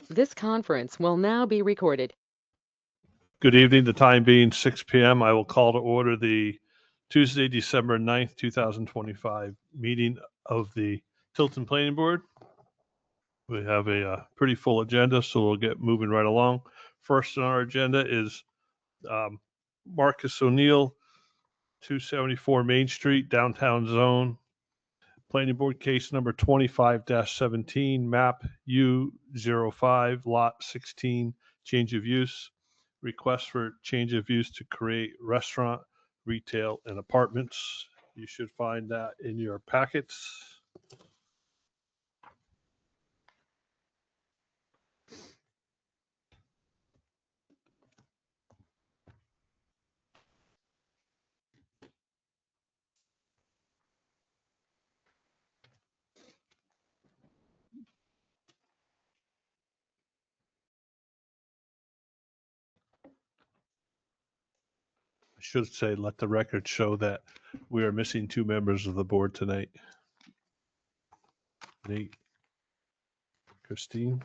This conference will now be recorded. Good evening. The time being 6 p.m. I will call to order the Tuesday, December 9th, 2025 meeting of the Tilton Planning Board. We have a pretty full agenda, so we'll get moving right along. First on our agenda is Marcus O'Neill, 274 Main Street, Downtown Zone. Planning Board case number 25-17, map U05, lot 16, change of use. Request for change of use to create restaurant, retail, and apartments. You should find that in your packets. I should say, let the record show that we are missing 2 members of the board tonight. Nate, Christine.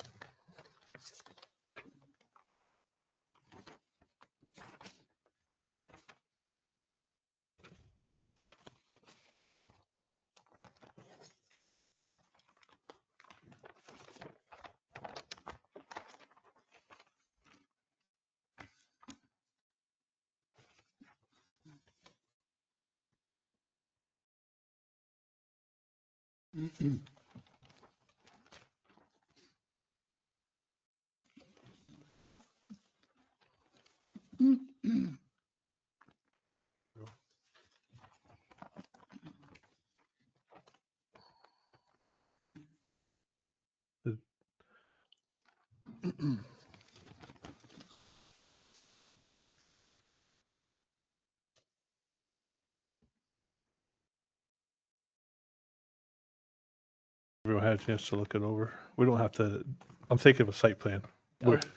Everyone had a chance to look it over. We don't have to, I'm thinking of a site plan.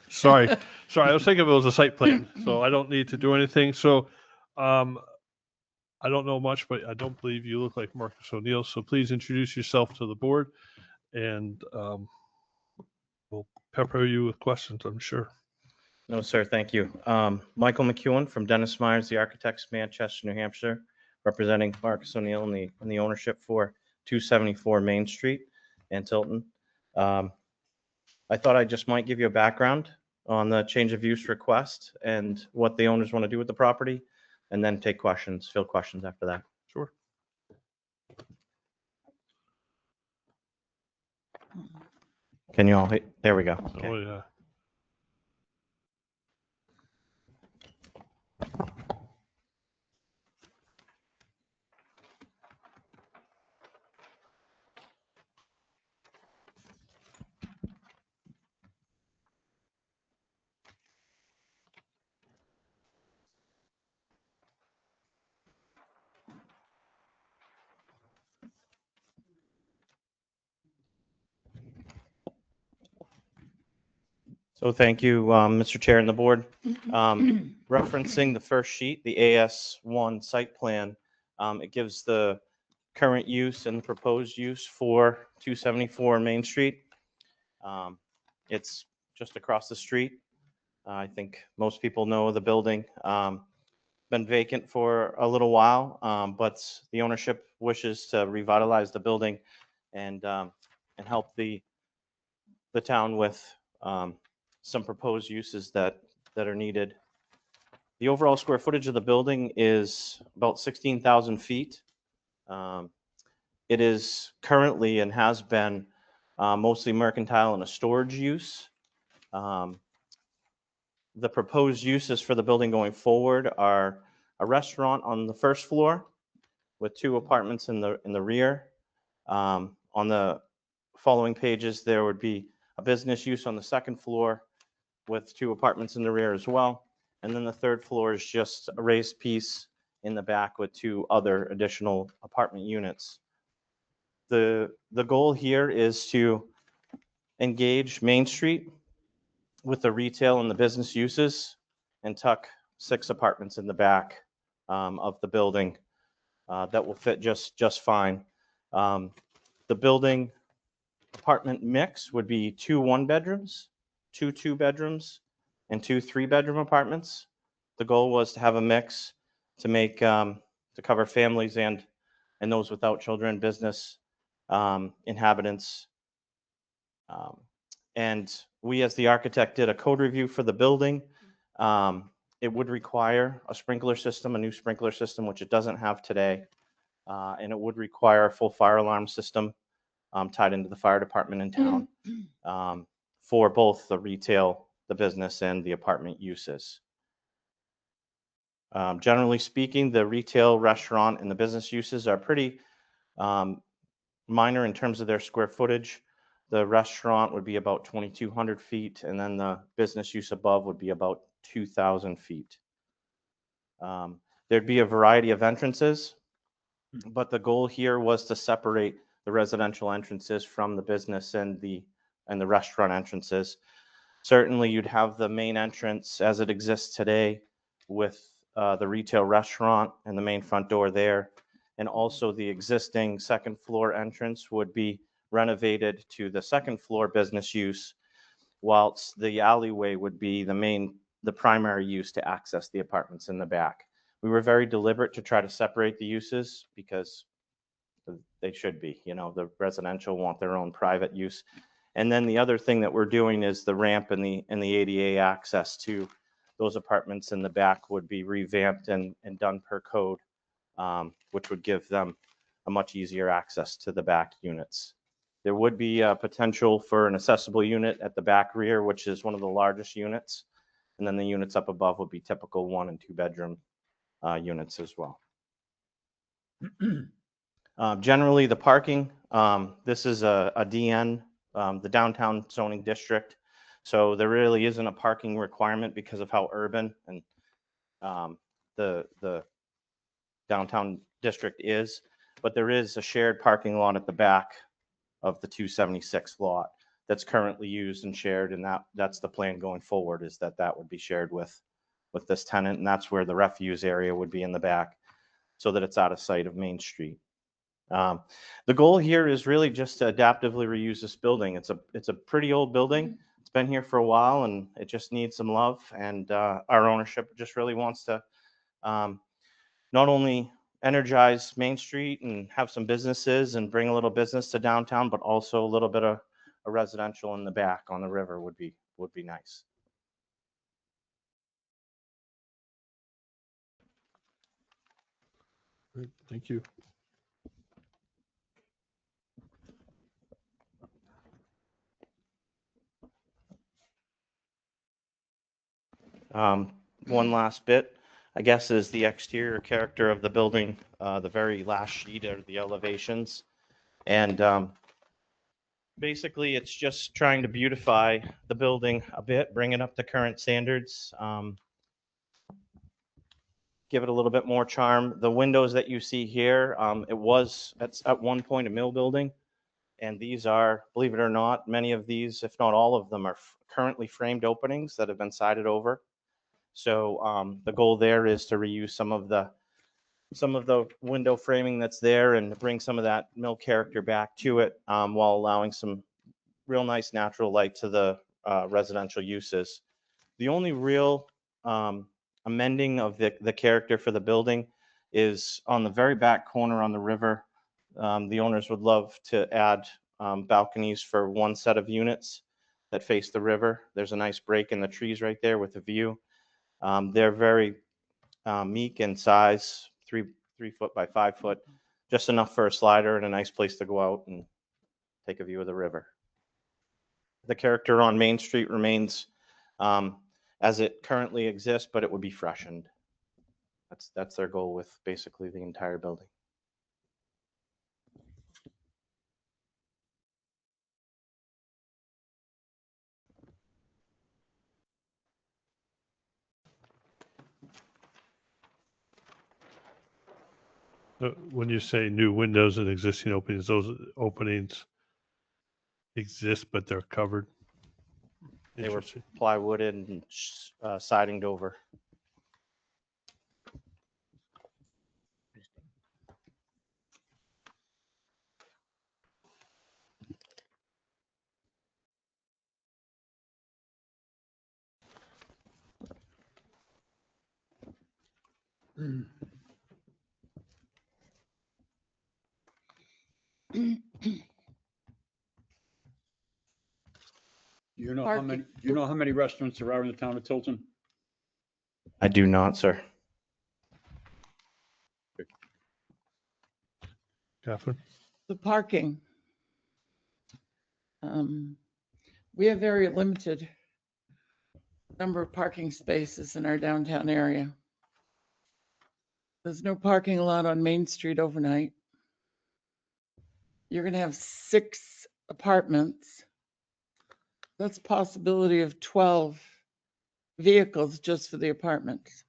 Sorry, I was thinking it was a site plan, so I don't need to do anything. So I don't know much, but I don't believe you look like Marcus O'Neill. So please introduce yourself to the board, and we'll pepper you with questions, I'm sure. No, sir. Thank you. Michael McEwen from Dennis Myers, the Architects, Manchester, New Hampshire, representing Marcus O'Neill in the ownership for 274 Main Street in Tilton. I thought I just might give you a background on the change of use request and what the owners want to do with the property, and then take questions, field questions after that. Sure. Can you all, there we go. Okay. Oh, yeah. So thank you, Mr. Chair and the board. Referencing the first sheet, the AS1 site plan, it gives the current use and the proposed use for 274 Main Street. It's just across the street. I think most people know the building. Been vacant for a little while, but the ownership wishes to revitalize the building and help the town with some proposed uses that are needed. The overall square footage of the building is about 16,000 feet. It is currently and has been mostly mercantile and a storage use. The proposed uses for the building going forward are a restaurant on the first floor with 2 apartments in the rear. On the following pages, there would be a business use on the second floor with 2 apartments in the rear as well. And then the third floor is just a raised piece in the back with 2 other additional apartment units. The goal here is to engage Main Street with the retail and the business uses and tuck 6 apartments in the back of the building that will fit just fine. The building apartment mix would be 2 1-bedrooms 2 2-bedrooms and 2 3-bedroom apartments. The goal was to have a mix to make, to cover families and those without children, business inhabitants. And we, as the architect, did a code review for the building. It would require a sprinkler system, a new sprinkler system, which it doesn't have today. And it would require a full fire alarm system tied into the fire department in town for both the retail, the business, and the apartment uses. Generally speaking, the retail, restaurant, and the business uses are pretty minor in terms of their square footage. The restaurant would be about 2,200 feet, and then the business use above would be about 2,000 feet. There'd be a variety of entrances, but the goal here was to separate the residential entrances from the business and the restaurant entrances. Certainly, you'd have the main entrance as it exists today with the retail restaurant and the main front door there. And also the existing second floor entrance would be renovated to the second floor business use, whilst the alleyway would be the primary use to access the apartments in the back. We were very deliberate to try to separate the uses because they should be, the residential want their own private use. And then the other thing that we're doing is the ramp and the ADA access to those apartments in the back would be revamped and done per code, which would give them a much easier access to the back units. There would be a potential for an accessible unit at the back rear, which is one of the largest units. And then the units up above would be typical 1 and 2 bedroom units as well. Generally, the parking, this is a DN, the downtown zoning district. So there really isn't a parking requirement because of how urban and the downtown district is. But there is a shared parking lot at the back of the 276 lot that's currently used and shared. And that's the plan going forward, is that would be shared with this tenant. And that's where the refuse area would be in the back so that it's out of sight of Main Street. The goal here is really just to adaptively reuse this building. It's a pretty old building. It's been here for a while and it just needs some love. And our ownership just really wants to not only energize Main Street and have some businesses and bring a little business to downtown, but also a little bit of a residential in the back on the river would be nice. Great, thank you. One last bit, I guess, is the exterior character of the building. The very last sheet are the elevations. And basically, it's just trying to beautify the building a bit, bring it up to current standards, give it a little bit more charm. The windows that you see here, it was at one point a mill building. And these are, believe it or not, many of these, if not all of them, are currently framed openings that have been sided over. So the goal there is to reuse some of the window framing that's there and bring some of that mill character back to it, while allowing some real nice natural light to the residential uses. The only real amending of the character for the building is on the very back corner on the river. The owners would love to add balconies for one set of units that face the river. There's a nice break in the trees right there with a view. They're very meek in size, 3 foot by 5 foot, just enough for a slider and a nice place to go out and take a view of the river. The character on Main Street remains as it currently exists, but it would be freshened. That's their goal with basically the entire building. When you say new windows and existing openings, those openings exist, but they're covered. They were Interesting. plywooded and sidinged over. You know how Parking. many, you know how many restaurants there are in the town of Tilton? I do not, sir. Catherine? The parking. We have very limited number of parking spaces in our downtown area. There's no parking lot on Main Street overnight. You're gonna have 6 apartments. That's a possibility of 12 vehicles just for the apartments.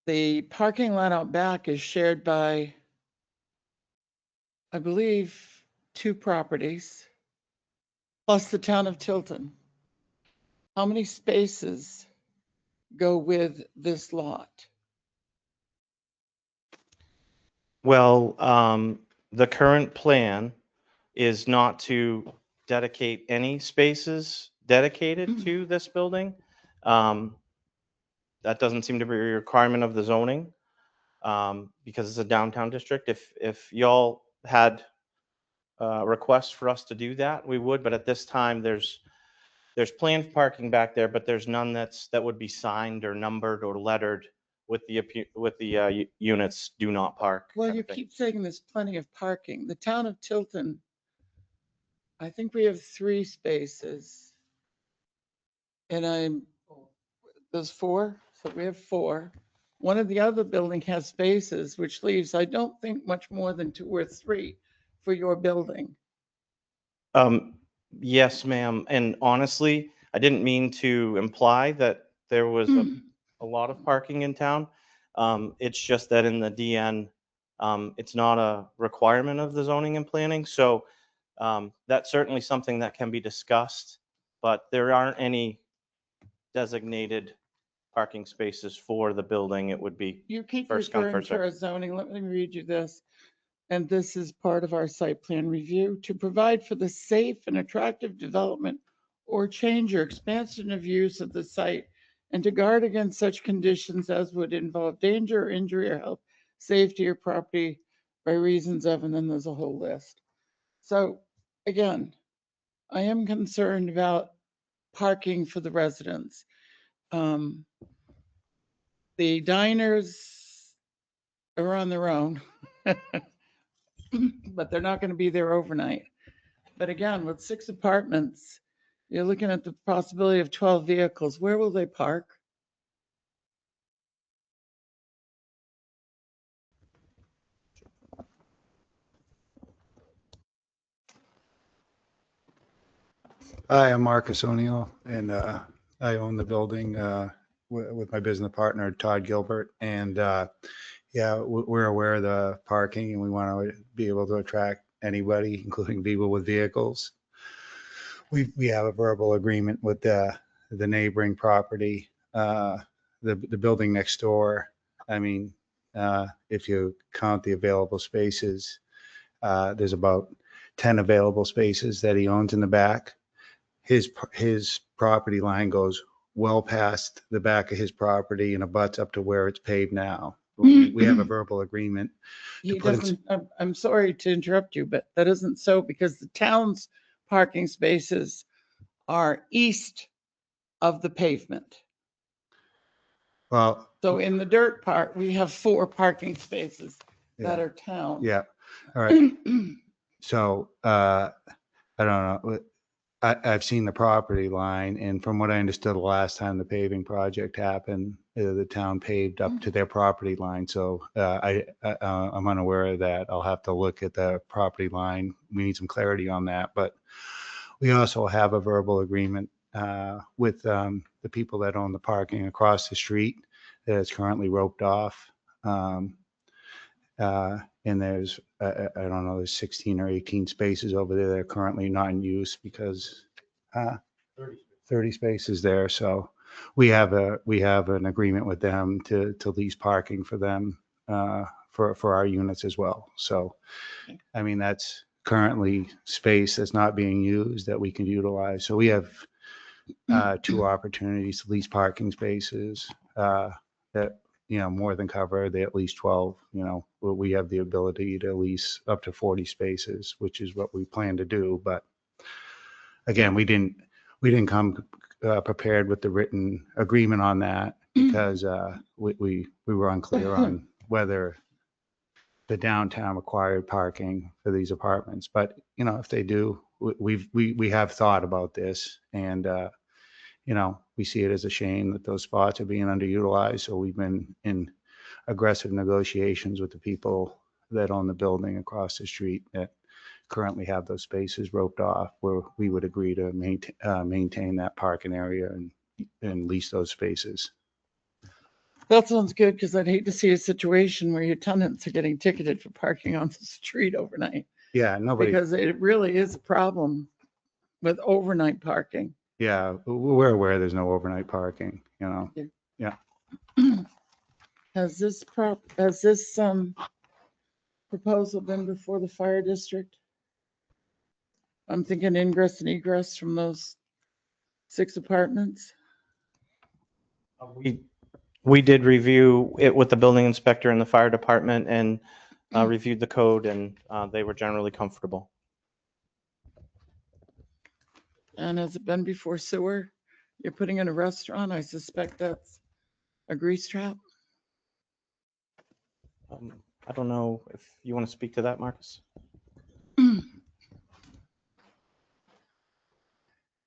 The parking lot out back is shared by, I believe, 2 properties, plus the town of Tilton. How many spaces go with this lot? Well, the current plan is not to dedicate any spaces dedicated to this building. That doesn't seem to be a requirement of the zoning, because it's a downtown district. If y'all had requests for us to do that, we would, but at this time, there's planned parking back there, but there's none that would be signed or numbered or lettered with the units do not park. Well, kind you of thing. keep saying there's plenty of parking. The town of Tilton, I think we have 3 spaces. And there's 4, so we have 4. One of the other building has spaces, which leaves, I don't think, much more than 2 or 3 for your building. Yes, ma'am. And honestly, I didn't mean to imply that there was a lot of parking in town. It's just that in the DN, it's not a requirement of the zoning and planning. So that's certainly something that can be discussed, but there aren't any designated parking spaces for the building. It would be You keep first come, referring first to served. our zoning. Let me read you this. And this is part of our site plan review to provide for the safe and attractive development or change or expansion of use of the site and to guard against such conditions as would involve danger or injury or health, safety or property by reasons of, and then there's a whole list. So again, I am concerned about parking for the residents. The diners are on their own, but they're not going to be there overnight. But again, with 6 apartments, you're looking at the possibility of 12 vehicles. Where will they park? Hi, I'm Marcus O'Neill, and I own the building with my business partner, Todd Gilbert. And yeah, we're aware of the parking, and we want to be able to attract anybody, including people with vehicles. We have a verbal agreement with the neighboring property, the building next door. I mean, if you count the available spaces, there's about 10 available spaces that he owns in the back. His property line goes well past the back of his property and abuts up to where it's paved now. We have a verbal agreement. He put in- doesn't, I'm sorry to interrupt you, but that isn't so because the town's parking spaces are east of the pavement. Well, So in the dirt part, we have 4 parking spaces that yeah, are town. yeah. All right. So I don't know. I've seen the property line, and from what I understood the last time the paving project happened, the town paved up to their property line. So I'm unaware of that. I'll have to look at the property line. We need some clarity on that. But we also have a verbal agreement with the people that own the parking across the street that is currently roped off. And there's, I don't know, there's 16 or 18 spaces over there that are currently not in use because 30 spaces there. So we have an agreement with them to lease parking for them for our units as well. So, I mean, that's currently space that's not being used that we can utilize. So we have 2 opportunities to lease parking spaces that more than cover the at least 12, we have the ability to lease up to 40 spaces, which is what we plan to do. But again, we didn't come prepared with the written agreement on that because we were unclear on whether the downtown required parking for these apartments. But, if they do, we have thought about this, and, we see it as a shame that those spots are being underutilized. So we've been in aggressive negotiations with the people that own the building across the street that currently have those spaces roped off, where we would agree to maintain that parking area and lease those spaces. That sounds good, because I'd hate to see a situation where your tenants are getting ticketed for parking on the street overnight, Yeah, nobody. because it really is a problem with overnight parking. Yeah, we're aware there's no overnight parking, Has this proposal been before the fire district? I'm thinking ingress and egress from those 6 apartments. We did review it with the building inspector and the fire department and reviewed the code, and they were generally comfortable. And has it been before sewer? You're putting in a restaurant, I suspect that's a grease trap. I don't know if you want to speak to that, Marcus.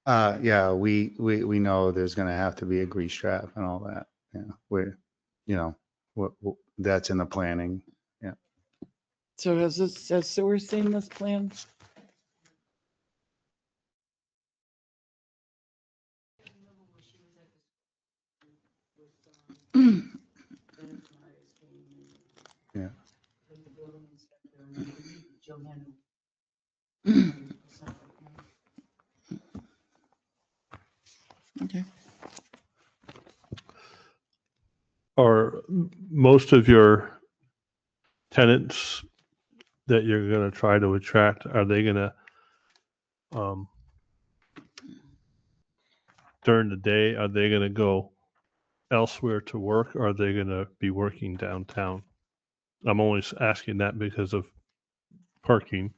Yeah, we know there's going to have to be a grease trap and all that. Yeah, that's in the planning. Yeah. So has sewer seen this plan? Yeah. Okay. Are most of your tenants that you're going to try to attract, are they going to, during the day, are they going to go elsewhere to work, or are they going to be working downtown? I'm only asking that because of parking.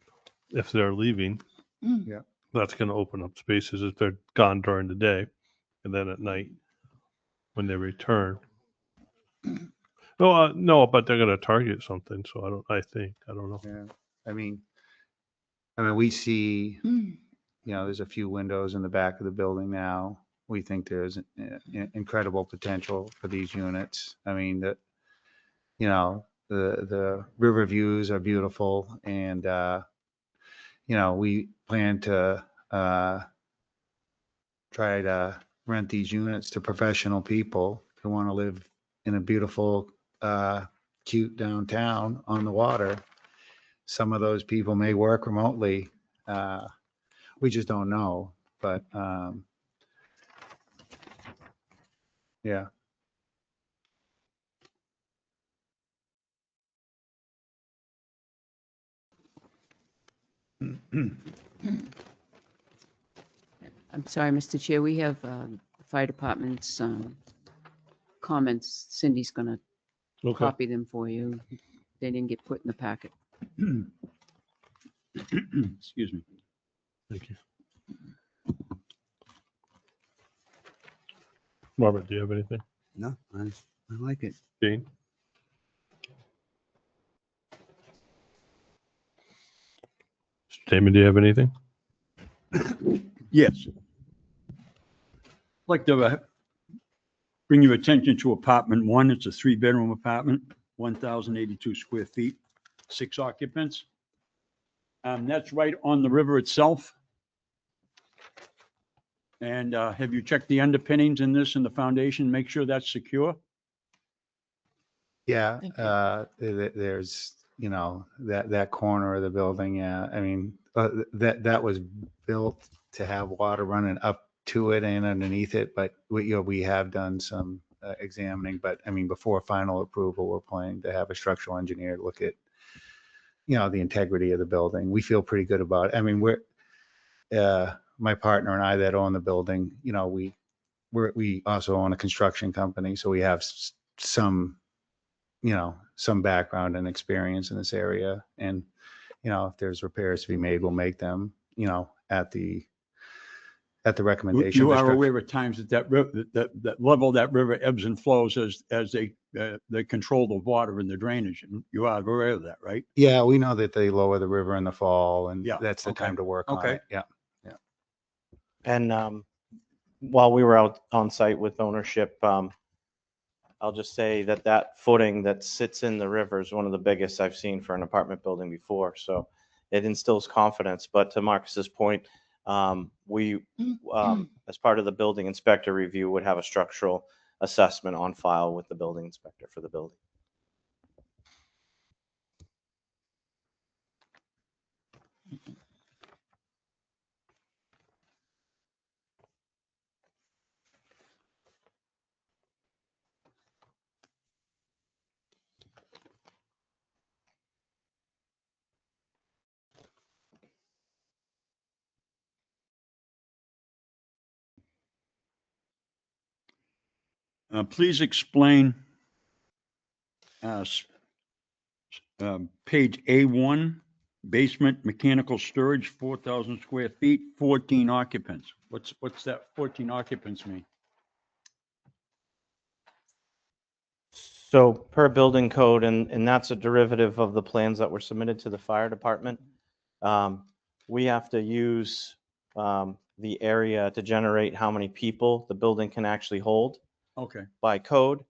If they're leaving, Yeah. that's going to open up spaces if they're gone during the day, and then at night when they return. No, but they're going to target something. So I don't know. Yeah. I mean, we see, there's a few windows in the back of the building now. We think there's incredible potential for these units. I mean, the river views are beautiful, and we plan to try to rent these units to professional people who want to live in a beautiful, cute downtown on the water. Some of those people may work remotely. We just don't know, but yeah. I'm sorry, Mr. Chair, we have the fire department's comments. Cindy's going to Okay. copy them for you. They didn't get put in the packet. Excuse me. Thank you. Robert, do you have anything? No, I like it. Dean? Damon, do you have anything? Yes. I'd like to bring your attention to apartment 1. It's a 3-bedroom apartment, 1,082 square feet, 6 occupants. That's right on the river itself. And have you checked the underpinnings in this and the foundation? Make sure that's secure. Yeah, Thank there's, that corner of the building. Yeah, I mean, that was built to have water running up to it and underneath it. But we have done some examining. But I mean, before final approval, we're planning to have a structural engineer look at, the integrity of the building. We feel pretty good about it. I mean, my partner and I that own the building, we also own a construction company, so we have some some background and experience in this area. And, if there's repairs to be made, we'll make them, at the recommendation. You of the are structure. aware at times that river, that level of that river ebbs and flows as they control the water and the drainage. And you are aware of that, right? Yeah, we know that they lower the river in the fall, and Yeah, that's the okay. time to work on Okay. it. Yeah. And while we were out on site with ownership, I'll just say that that footing that sits in the river is one of the biggest I've seen for an apartment building before. So it instills confidence. But to Marcus's point, we, as part of the building inspector review, would have a structural assessment on file with the building inspector for the building. Please explain page A1, basement mechanical storage, 4,000 square feet, 14 occupants. What's that 14 occupants mean? So per building code, and that's a derivative of the plans that were submitted to the fire department, we have to use the area to generate how many people the building can actually hold Okay, by code.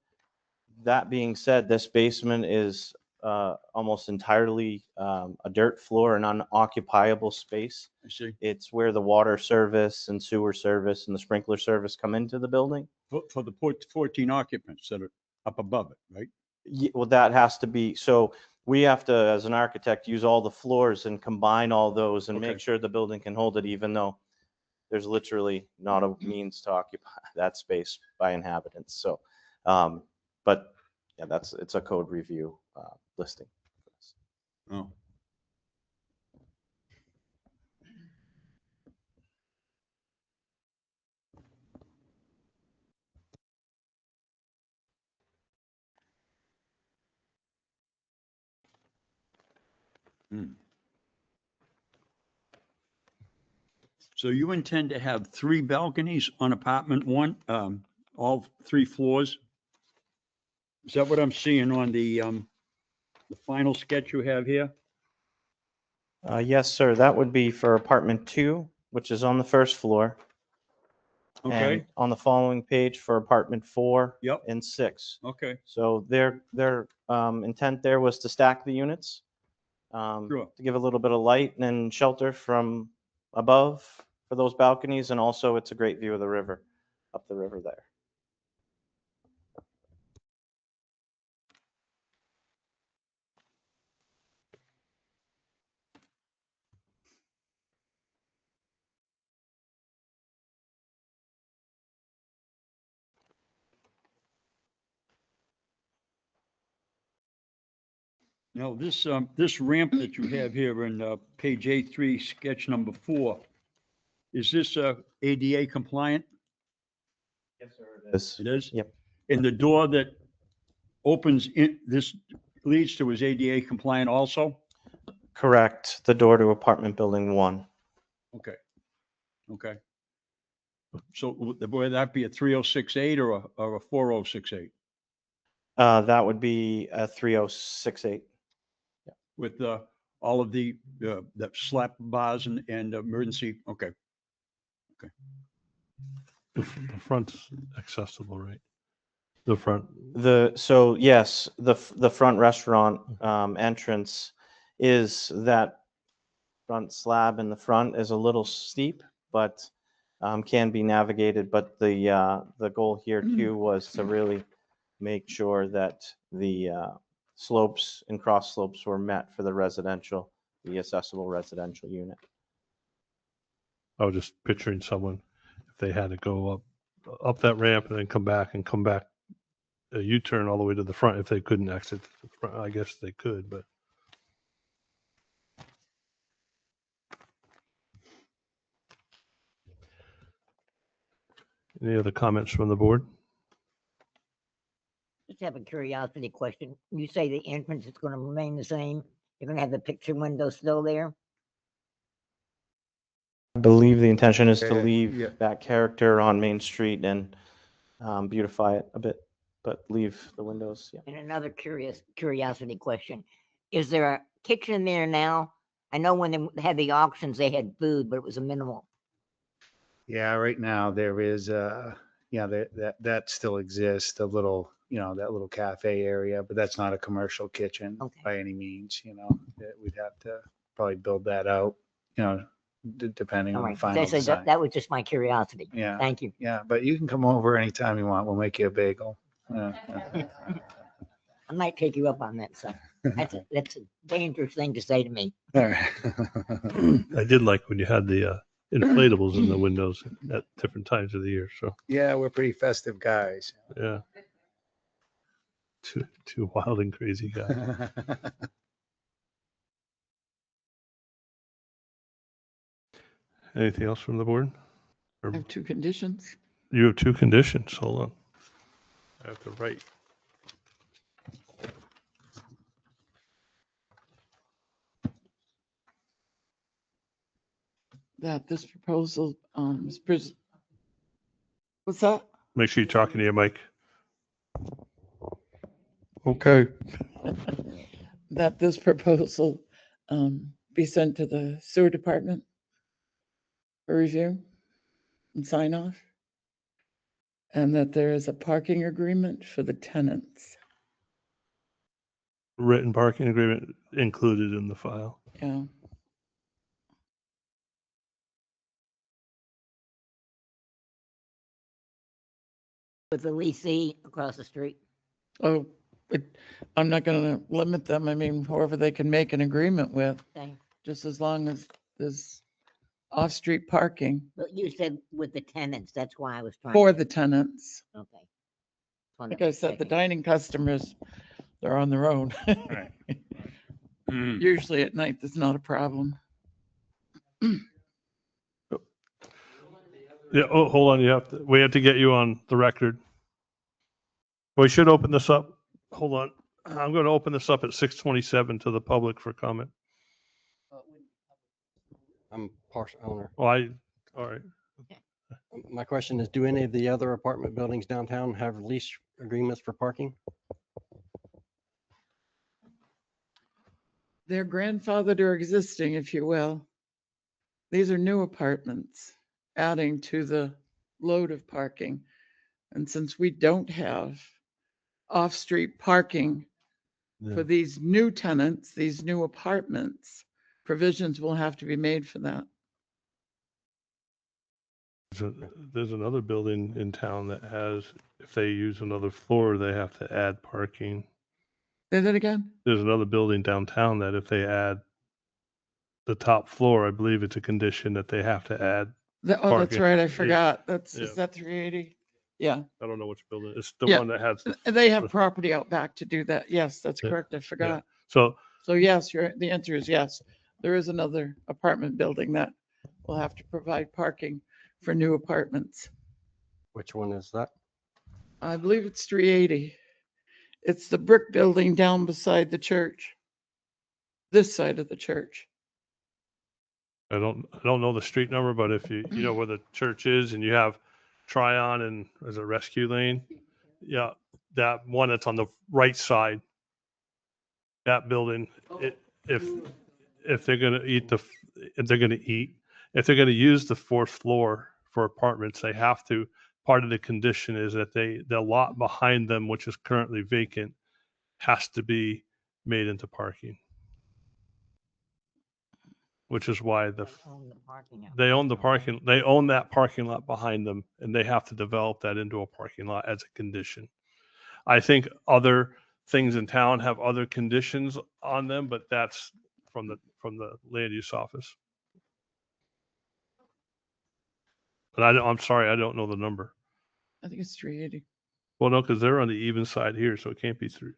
That being said, this basement is almost entirely a dirt floor and unoccupiable space. I see. It's where the water service and sewer service and the sprinkler service come into the building. For the 14 occupants that are up above it, right? Well, that has to be, so we have to, as an architect, use all the floors and combine all those and Okay. make sure the building can hold it, even though there's literally not a means to occupy that space by inhabitants. So, but yeah, it's a code review listing. Oh. Hmm. So you intend to have 3 balconies on apartment 1, all 3 floors? Is that what I'm seeing on the final sketch you have here? Yes, sir, that would be for apartment 2, which is on the first floor. And Okay, on the following page for apartment 4 Yep. and 6. okay, So their intent there was to stack the units, Sure. to give a little bit of light and shelter from above for those balconies, and also it's a great view of the river, up the river there. Now, this ramp that you have here in page A3, sketch number 4, is this ADA compliant? Yes, sir, it is. It is? Yep. And the door that opens in, this leads to is ADA compliant also? Correct, the door to apartment building 1. Okay, okay. So would that be a 3068 or a 4068 That would be a 3068. with all of the slap bars and emergency? Okay, The front's accessible, right? The front. So yes, the front restaurant entrance is that front slab in the front is a little steep, but can be navigated. But the goal here too was to really make sure that the slopes and cross slopes were met for the accessible residential unit. I was just picturing someone, if they had to go up that ramp and then come back a U-turn all the way to the front, if they couldn't exit the front, I guess they could, but any other comments from the board? have a curiosity question. You say the entrance is gonna remain the same? You're gonna have the picture window still there? I believe the intention is to Yeah, leave yeah. that character on Main Street and beautify it a bit, but leave the windows. Yeah. And another curiosity question. Is there a kitchen there now? I know when they had the auctions, they had food, but it was a minimal. Yeah, right now there is, yeah, that still exists, the little, that little cafe area, but that's not a commercial kitchen Okay. by any means, that we'd have to probably build that out, depending All on the right, final design. that was just my curiosity. Yeah. Thank you. Yeah, but you can come over anytime you want. We'll make you a bagel. Yeah, I might take you up on that, son. That's a dangerous thing to say to me. All right. I did like when you had the inflatables in the windows at different times of the year. So Yeah, we're pretty festive guys. yeah, two wild and crazy guys. Anything else from the board? I have 2 conditions. You have 2 conditions. Hold on. I have to write. That this proposal, what's that? Make sure you're talking to your mic. Okay. That this proposal, be sent to the sewer department for review and sign off. And that there is a parking agreement for the tenants. Written parking agreement included in the file. Yeah. With the leasee across the street. Oh, I'm not gonna limit them. I mean, whoever they can make an agreement with, Okay. just as long as there's off-street parking But you said with the tenants, that's why I was trying. for the tenants. Okay. Like I said, the dining customers, they're on their own. Right. Usually at night, that's not a problem. Yeah. Oh, hold on. We have to get you on the record. We should open this up. Hold on. I'm going to open this up at 6:27 to the public for comment. I'm partial owner. Well, all right. My question is, do any of the other apartment buildings downtown have lease agreements for parking? They're grandfathered or existing, if you will. These are new apartments, adding to the load of parking. And since we don't have off-street parking for these new tenants, these new apartments, provisions will have to be made for that. There's another building in town that has, if they use another floor, they have to add parking. Say that again? There's another building downtown that if they add the top floor, I believe it's a condition that they have to add. Oh, that's Parking. right. I Yeah. forgot. Is Yeah. that 380? Yeah. I don't know which building. It's the Yeah. one that has. They have property out back to do that. Yes, that's Yeah. correct. I forgot. So So yes, the answer is yes. There is another apartment building that will have to provide parking for new apartments. Which one is that? I believe it's 380. It's the brick building down beside the church. This side of the church. I don't know the street number, but if you know where the church is and you have Tryon and there's a rescue lane, yeah, that one that's on the right side, that building, if they're gonna if they're gonna use the 4th floor for apartments, they have to. Part of the condition is that the lot behind them, which is currently vacant, has to be made into parking. Which is why Own the parking lot. they own that parking lot behind them, and they have to develop that into a parking lot as a condition. I think other things in town have other conditions on them, but that's from the land use office. But I'm sorry, I don't know the number. I think it's 380. Well, no, because they're on the even side here, so it can't be 3.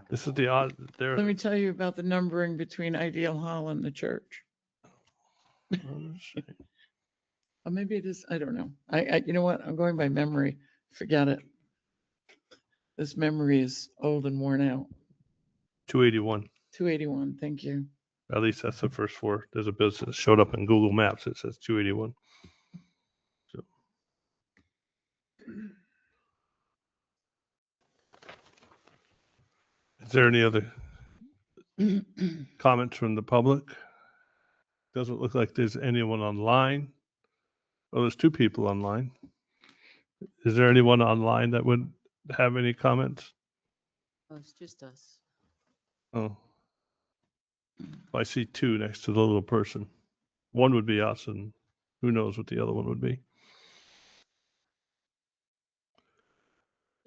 This is the odd. Let me tell you about the numbering between Ideal Hall and the church. Or maybe it is, I don't know. You know what? I'm going by memory. Forget it. This memory is old and worn out. 281. 281, thank you. At least that's the first floor. There's a business showed up in Google Maps. It says 281. So. Is there any other comments from the public? Doesn't look like there's anyone online. Oh, there's two people online. Is there anyone online that would have any comments? Oh, it's just us. Oh. I see two next to the little person. One would be us, and who knows what the other one would be.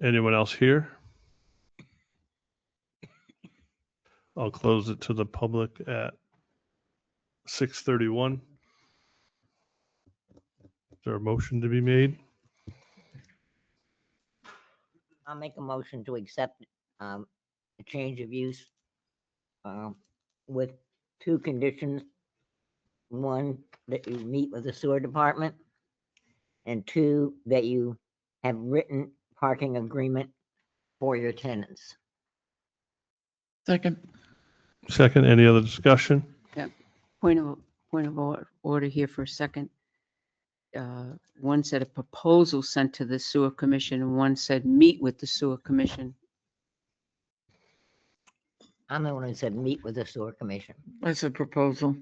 Anyone else here? I'll close it to the public at 6:31. Is there a motion to be made? I'll make a motion to accept a change of use with two conditions. One, that you meet with the sewer department, and two, that you have written parking agreement for your tenants. Second, Second, any other discussion? Point of order here for a second. One said a proposal sent to the sewer commission, and one said meet with the sewer commission. I'm the one who said meet with the sewer commission. I said proposal.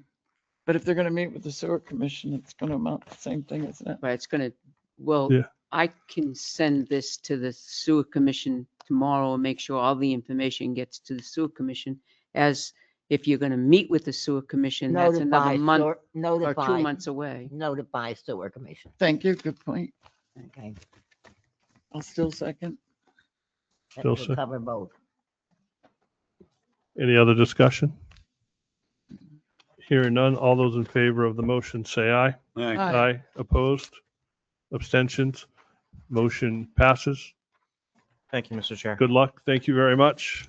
But if they're gonna meet with the sewer commission, it's gonna amount to the same thing, isn't it? But it's gonna, well, Yeah. I can send this to the sewer commission tomorrow and make sure all the information gets to the sewer commission. As if you're gonna meet with the sewer commission, that's another month or 2 Notify, months away. notify sewer commission. Thank you, good point. Okay, I'll still second. that Still will second. cover both. Any other discussion? Hearing none, all those in favor of the motion say aye. Aye. Aye. Opposed? Abstentions? Motion passes. Thank you, Mr. Chair. Good luck. Thank you very much.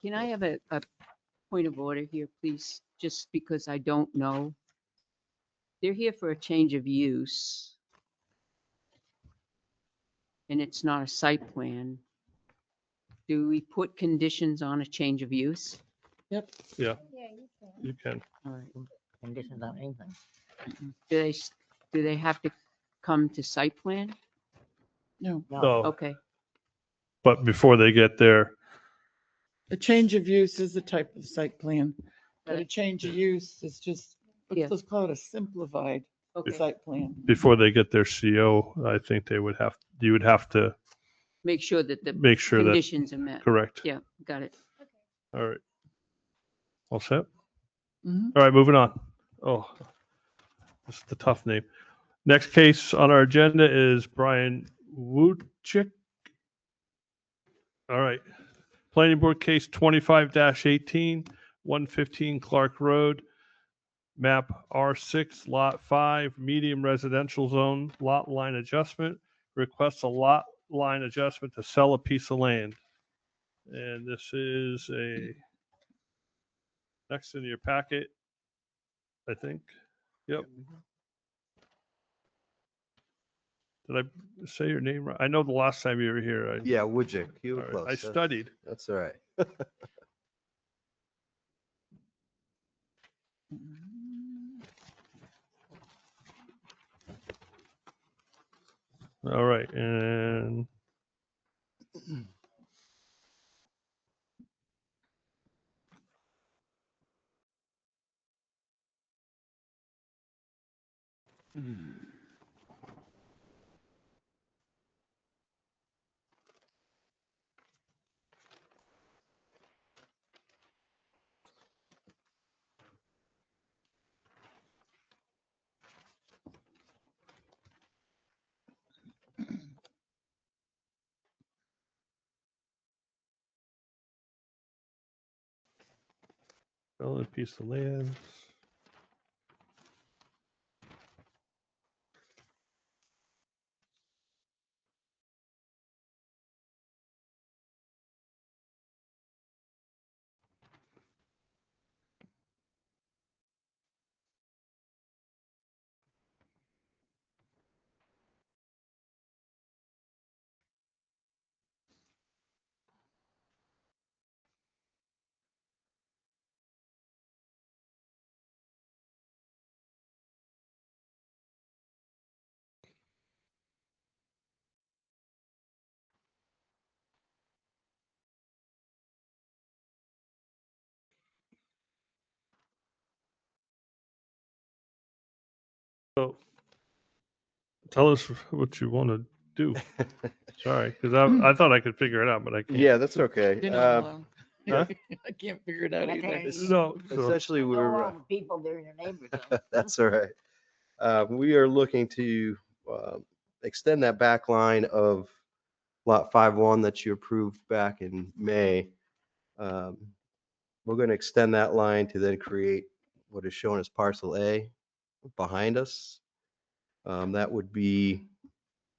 Can I have a point of order here, please? Just because I don't know. They're here for a change of use. And it's not a site plan. Do we put conditions on a change of use? Yep. Yeah, you can. All right. Conditions on anything. Do they have to come to site plan? No, No, No, Okay, but before they get there, a change of use is a type of site plan, but a Right. change of use is just, Yeah. let's call it a simplified okay. site plan. before they get their CO, I think they would have, you would have to Make sure that the make sure that, conditions are met. correct. Yeah, got it. All right. All set? Mhm. All right, moving on. Oh, this is the tough name. Next case on our agenda is Brian Wojcik. All right. Planning Board Case 25-18, 115 Clark Road, map R6, Lot 5, medium residential zone, lot line adjustment. Requests a lot line adjustment to sell a piece of land. And this is next in your packet, I think. Yep. Did I say your name right? I know the last time you were here. Yeah, Wojcik, you All were right, close. I studied. That's all right. All right, and sell a piece of land. So tell us what you want to do. Sorry, because I thought I could figure it out, but I can't. Yeah, that's okay. You're not alone. Huh? I can't figure it out That's either. okay. No, so Essentially, Know we're, all the people, they're your neighbors. though. that's all right. We are looking to extend that back line of lot 5-1 that you approved back in May. Um, We're going to extend that line to then create what is shown as parcel A behind us. That would be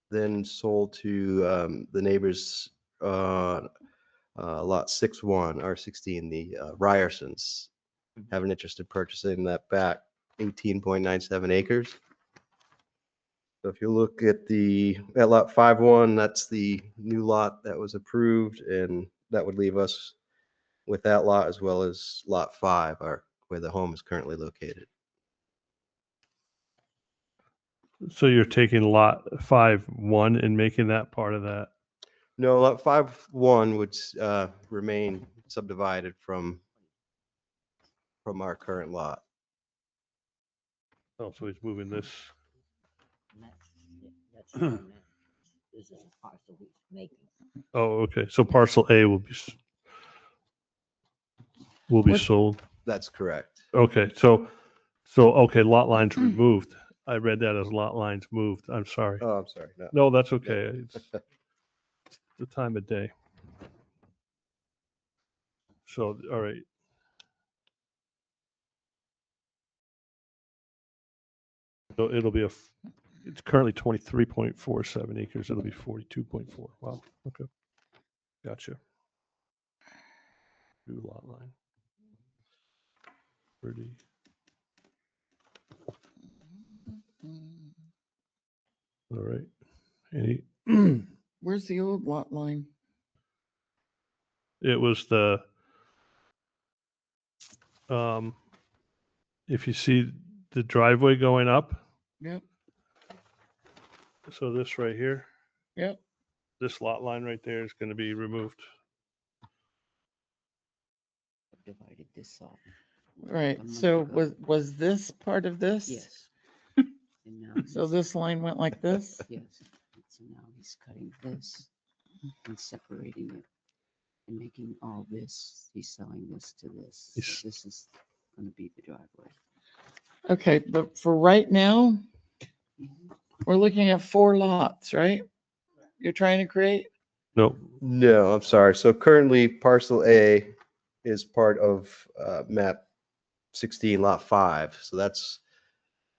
then sold to the neighbors lot 6-1, R16, the Ryersons have an interest in purchasing that back 18.97 acres. So if you look at at lot 5-1, that's the new lot that was approved, and that would leave us with that lot as well as lot 5, where the home is currently located. so you're taking lot 5-1 and making that part of that. No, lot 5-1 would remain subdivided from our current lot. Oh, so he's moving this. And that's showing that this is a parcel he's making. Oh, okay. So parcel A will be What- sold. That's correct. Okay, so okay, lot lines removed. I read that as lot lines moved. I'm sorry. Oh, I'm sorry. No. No, that's okay. It's the time of day. So, all right. So it'll be it's currently 23.47 acres. It'll be 42.4. Wow. Okay. Gotcha. New lot line. 30. All right. Any, Where's the old lot line? it was if you see the driveway going up, Yep, so this right here, yep. this lot line right there is going to be removed. Divided this off. Right, A month so ago. was this part of this? Yes. And now So he's- this line went like this? Yes. So now he's cutting this and separating it and making all this, he's selling this to this. So He's- this is gonna be the driveway. Okay, but for right now, we're looking at 4 lots, right? You're trying to create? No, No, I'm sorry. So currently parcel A is part of map 16 lot 5. So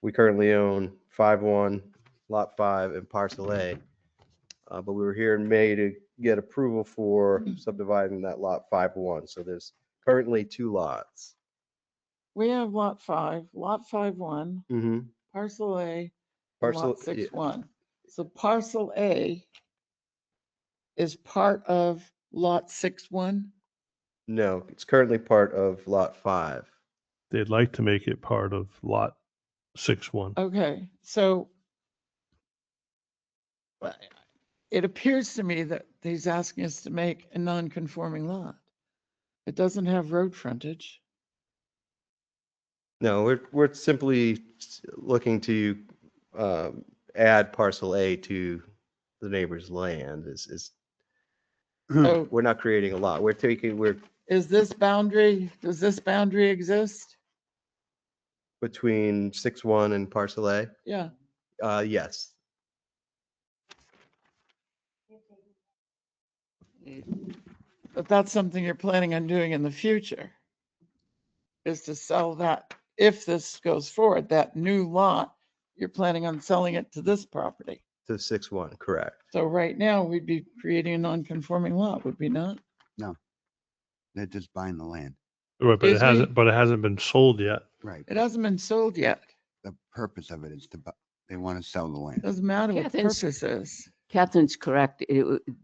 we currently own 5-1, lot 5 and parcel A. But we were here in May to get approval for subdividing that lot 5-1. So there's currently 2 lots. We have lot 5-1, Mm-hmm. parcel A, and Parcel, lot 6-1. So parcel A is part of lot 6-1? no, it's currently part of lot 5. they'd like to make it part of lot 6-1. Okay, so it appears to me that he's asking us to make a non-conforming lot. It doesn't have road frontage. No, we're simply looking to add parcel A to the neighbor's land. So We're not creating a lot. We're does this boundary exist? between 6-1 and parcel A. Yeah. Yes. But that's something you're planning on doing in the future, is to sell that, if this goes forward, that new lot, you're planning on selling it to this property. To 6-1, correct. So right now, we'd be creating a non-conforming lot, would we not? They're just buying the land. Right, but Excuse me? it hasn't been sold yet. Right. It hasn't been sold yet. The purpose of it is they want to sell the land. Doesn't matter what the Catherine's- purpose is. Catherine's correct.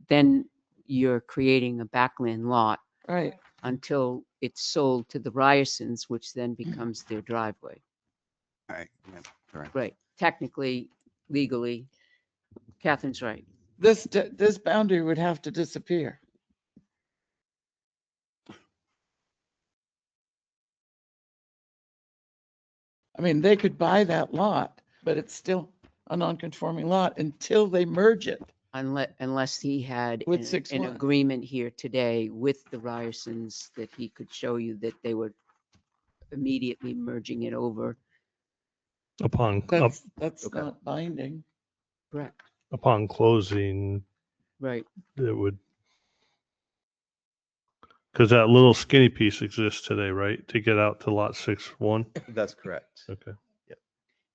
Then you're creating a backland lot Right. until it's sold to the Ryersons, which then becomes their driveway. All right. Yeah, correct. Right. Technically, legally, Catherine's right. This boundary would have to disappear. I mean, they could buy that lot, but it's still a non-conforming lot until they merge it. Unless he had With an 6-1. agreement here today with the Ryersons that he could show you that they were immediately merging it over. That's Okay. not binding. Correct. Upon closing, Right. it would, because that little skinny piece exists today, right? To get out to lot 6-1. That's correct. Okay.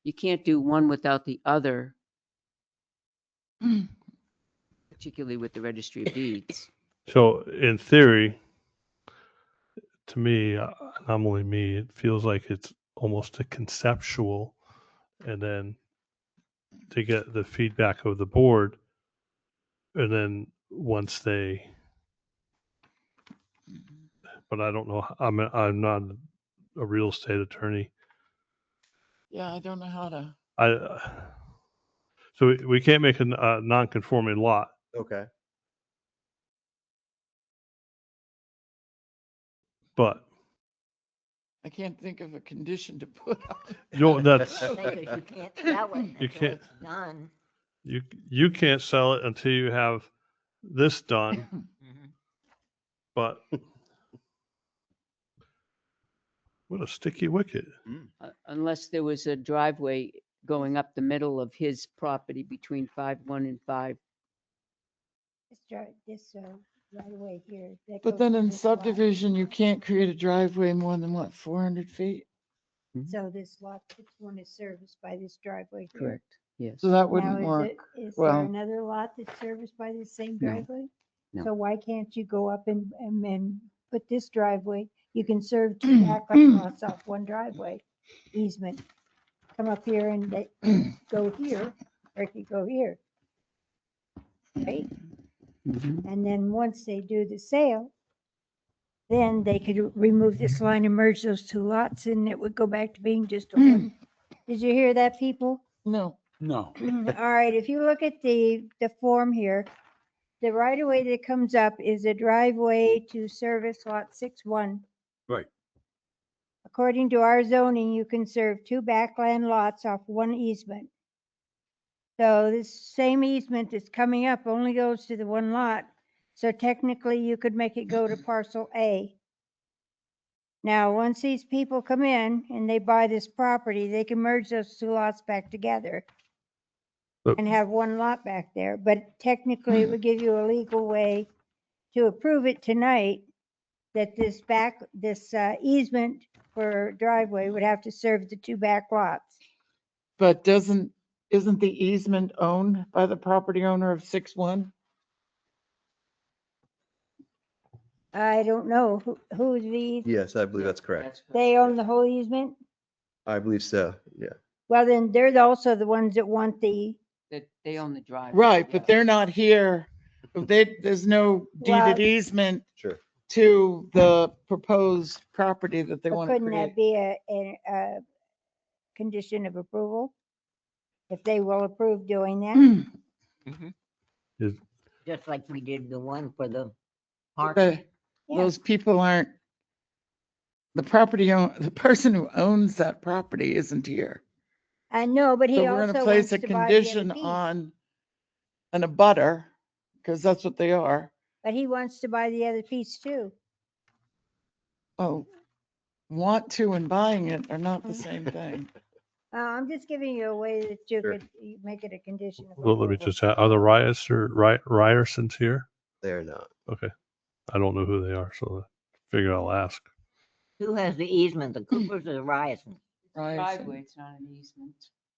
You can't do one without the other, particularly with the registry of deeds. So in theory, to me, and I'm only me, it feels like it's almost a conceptual, and then to get the feedback of the board, and then once they, but I don't know, I'm not a real estate attorney. Yeah, I don't know how to. So we can't make a non-conforming lot, Okay. but I can't think of a condition to put on. no, that's Because you can't sell it You until can't. it's done. you can't sell it until you have this done, Mhm. but what a sticky wicket. Unless there was a driveway going up the middle of his property between 5-1 and 5. This right away here. that But goes then to in this lot. subdivision, you can't create a driveway more than what, 400 feet? So this lot, this one is serviced by this driveway here. Yes. So that Now, wouldn't work. is Well- there another lot that's serviced by the same No. driveway? No. So why can't you go up and put this driveway? You can serve two backline lots off one driveway easement. Come up here and they go here, or it could go here. Right? Mhm. And then once they do the sale, then they could remove this line and merge those two lots and it would go back to being just a one. Did you hear that, people? No. No. All right, if you look at the form here, the right of way that comes up is a driveway to service lot 6-1. Right. According to our zoning, you can serve two backland lots off one easement. So this same easement that's coming up only goes to the one lot. So technically you could make it go to parcel A. Now, once these people come in and they buy this property, they can merge those two lots back together But- and have one lot back there. But technically, it would give you a legal way to approve it tonight that this easement for driveway would have to serve the two back lots. But isn't the easement owned by the property owner of 6-1? I don't know who's the, Yes, I believe that's correct. they own the whole easement? I believe so. Yeah. Well, then they're also the ones that want the, That they own the driveway. Right, yeah. but they're not here. There's no Well- deeded easement Sure. to the proposed property that they but want to couldn't create. that be a condition of approval? If they will approve doing that? Just like we did the one for the park. Yeah. Those people aren't, the person who owns that property isn't here. I know, but So he we're also gonna wants place a to buy the other condition piece. on an abutter, because that's what they are. But he wants to buy the other piece too. Oh, want to and buying it are not the same thing. I'm just giving you a way that you Sure. could make it a condition of Well, let me approval. just add, are the Ryersons here? They're not. Okay. I don't know who they are, so I figure I'll ask. Who has the easement, the Coopers or the Ryerson? Driveway, it's not an easement.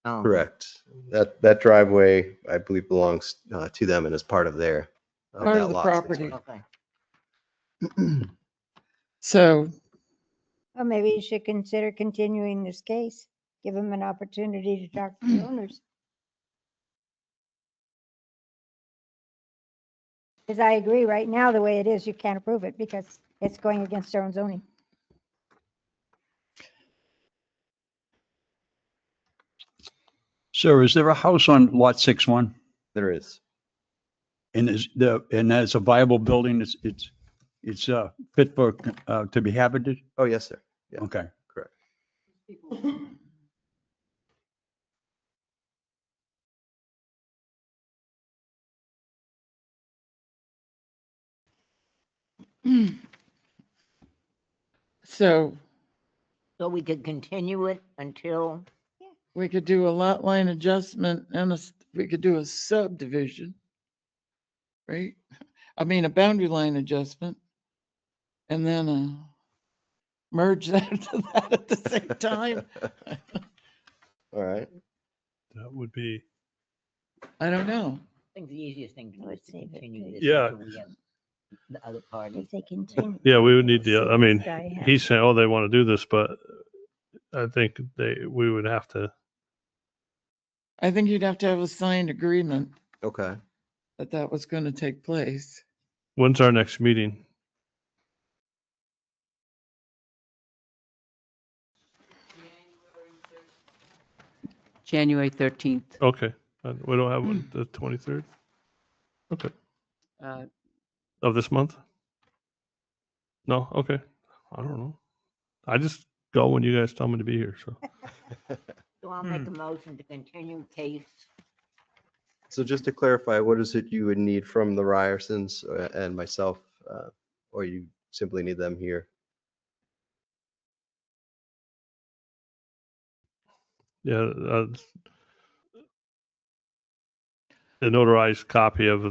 Oh, Correct. That driveway, I believe, belongs to them and is part of their. Part of that the lot, property. okay. So, Well, maybe you should consider continuing this case. Give them an opportunity to talk to the owners. Because I agree, right now, the way it is, you can't approve it because it's going against our own zoning. Sir, is there a house on lot 6-1? There is. And that's a viable building? It's fit for, to be habited? Oh, yes, sir. Yeah. Okay. Correct. So So we could continue it until, we could do a lot line adjustment and we could do a subdivision, right? I mean, a boundary line adjustment. And then merge that to that at the same time. All right. That would be, I don't know. I think the easiest thing to do is to continue this. Yeah. until we have The other party. If they continue. yeah, we would need the, I mean, Guy has- he's saying, oh, they want to do this, but I think we would have to, I think you'd have to have a signed agreement Okay. that that was going to take place. when's our next meeting? January 13th. Okay, we don't have one, the 23rd? Okay, Uh, of this month? No, okay, I don't know. I just go when you guys tell me to be here, so. So I'll make a motion to continue case. So just to clarify, what is it you would need from the Ryersons and myself, or you simply need them here? Yeah, a notarized copy of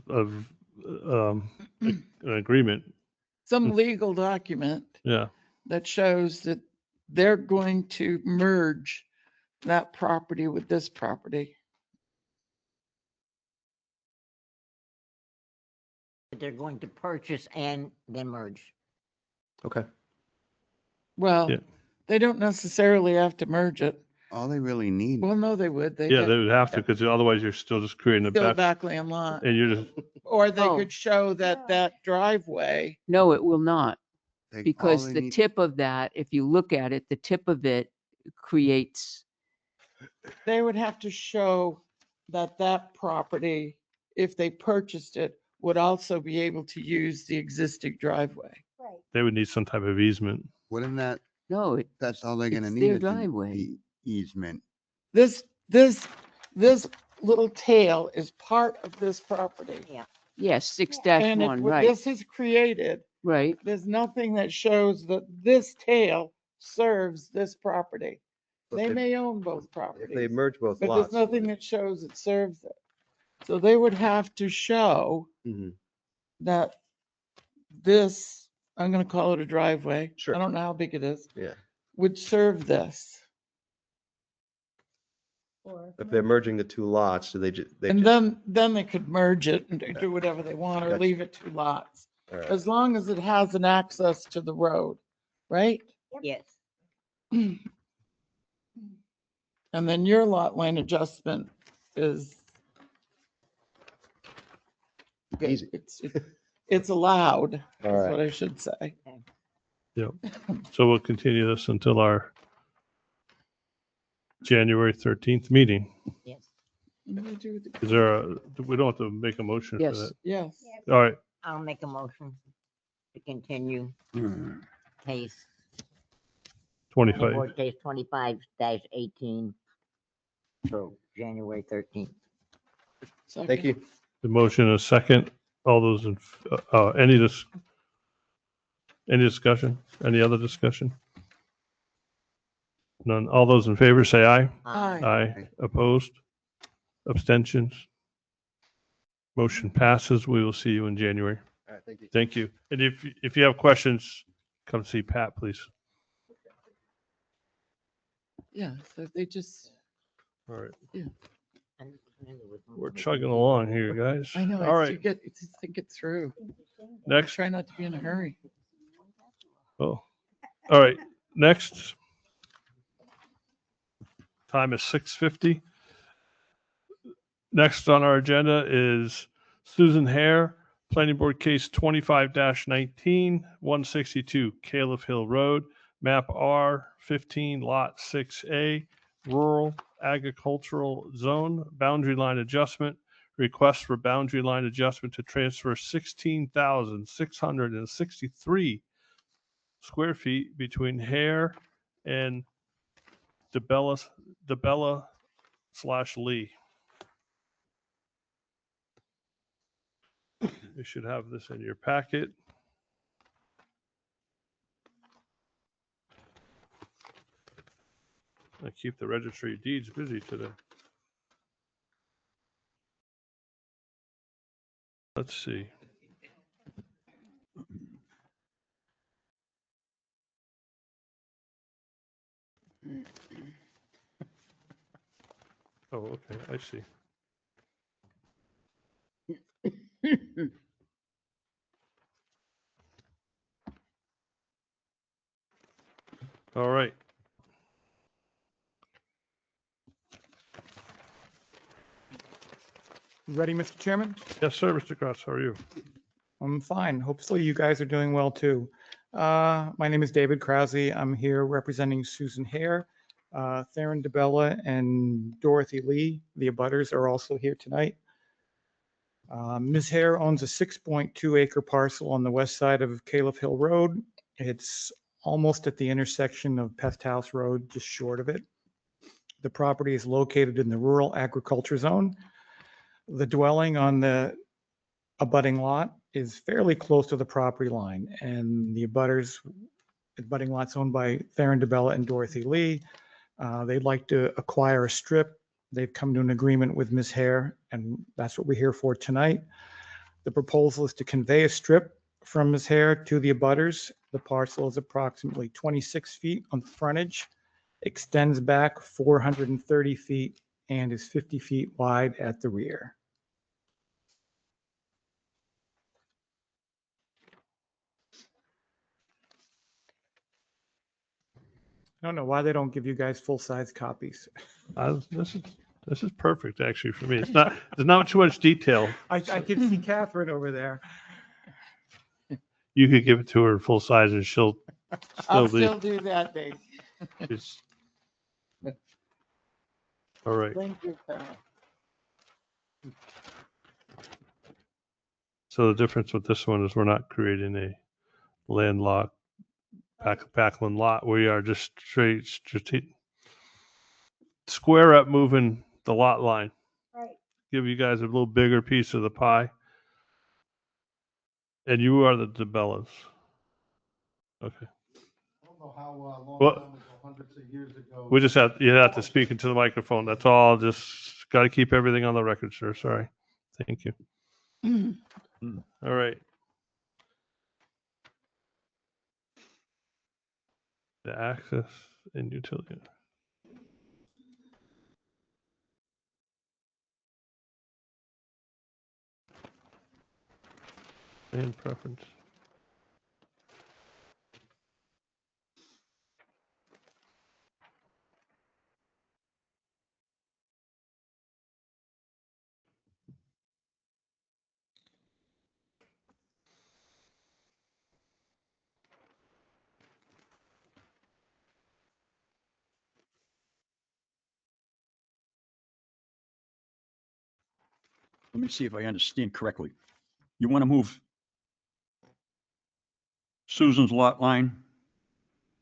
an agreement, Some legal document yeah. that shows that they're going to merge that property with this property. That they're going to purchase and then merge. Okay. Well, Yeah. they don't necessarily have to merge it. All they really need, Well, no, they would. They Yeah, they would have to, because otherwise you're still just creating a still back, backland lot. and you're just, Or they Oh. could show that that driveway, No, it will not, they, all because they the need- tip of that, if you look at it, the tip of it creates, they would have to show that that property, if they purchased it, would also be able to use the existing driveway. Right. they would need some type of easement. Wouldn't that, no, that's all they're gonna It's need their is the driveway. easement. This little tail is part of this property. Yeah. yes, six And dash if one, what right, this has created, right. there's nothing that shows that this tail serves this property. But They they- may own both If they properties, merge both but there's lots. nothing that shows it serves it. So they would have to show Mhm. that this, I'm gonna call it a driveway. Sure. I don't know how big it is, Yeah. would serve this. If they're merging the two lots, do they just, And then they could merge it and do whatever they want or Gotcha. leave it two lots, all right. as long as it has an access to the road, right? Yes. And then your lot line adjustment is. good. Easy. It's allowed, is All right. what I should say. So we'll continue this until our January 13th meeting. Yes. What do I do with the- Is there we don't have to make a motion for Yes. that. Yes. All right, I'll make a motion to continue case, planning 25. board case 25-18 till January 13th. Thank you. The motion is second. All those in, any discussion? Any other discussion? None. All those in favor say aye. Aye. Aye. Opposed? Abstentions? Motion passes. We will see you in January. All right. Thank you. Thank you. And if you have questions, come see Pat, please. Yeah, so they just, All right. We're We're chugging along here, guys. I know, All it's, you right. get, it's just think it through. Next. Try not to be in a hurry. Oh, all right. Next. Time is 6:50. Next on our agenda is Susan Hare, Planning Board Case 25-19, 162 Caleb Hill Road, Map R15, Lot 6A, Rural Agricultural Zone, Boundary Line Adjustment. Request for boundary line adjustment to transfer 16,663 square feet between Hare and DeBella/Lee. You should have this in your packet. I keep the registry of deeds busy today. Let's see. Oh, okay, I see. All right. Ready, Mr. Chairman? Yes, sir, Mr. Cross, how are you? I'm fine. Hopefully you guys are doing well too. My name is David Krause. I'm here representing Susan Hare, Theron DeBella, and Dorothy Lee. The abutters are also here tonight. Ms. Hare owns a 6.2 acre parcel on the west side of Caleb Hill Road. It's almost at the intersection of Pest House Road, just short of it. The property is located in the rural agriculture zone. The dwelling on the abutting lot is fairly close to the property line, and the abutting lot's owned by Theron DeBella and Dorothy Lee. They'd like to acquire a strip. They've come to an agreement with Ms. Hare, and that's what we're here for tonight. The proposal is to convey a strip from Ms. Hare to the abutters. The parcel is approximately 26 feet on the frontage, extends back 430 feet, and is 50 feet wide at the rear. I don't know why they don't give you guys full-size copies. This is perfect, actually, for me. There's not too much detail. I can see Catherine over there. You could give it to her full size and she'll I'll still be. still do that, Dave. It's- All right. Thank you, Carol. So the difference with this one is we're not creating a landlocked backland lot. We are just straight square up moving the lot line. Right. Give you guys a little bigger piece of the pie. And you are the DeBellas. Okay. I don't know how long Well- time ago, hundreds of years ago. We just you have to speak into the microphone. That's all. Just got to keep everything on the record, sir. Sorry. Thank you. All right. The access and utility. And preference. Let me see if I understand correctly. You want to move Susan's lot line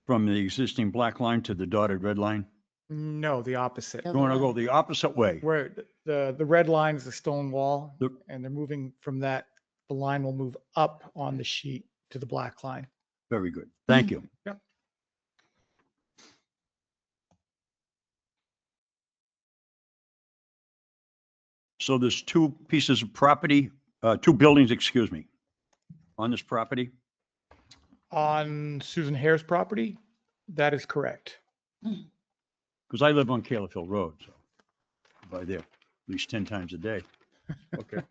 from the existing black line to the dotted red line? No, the opposite. You want to go the opposite way? Where the red line is the stone wall, The- and they're moving from that, the line will move up on the sheet to the black line. Very good. Thank you. Yep. So there's two pieces of property, two buildings, excuse me, on this property? On Susan Hare's property, that is correct. Because I live on Caleb Hill Road, so by there, at least 10 times a day. Okay.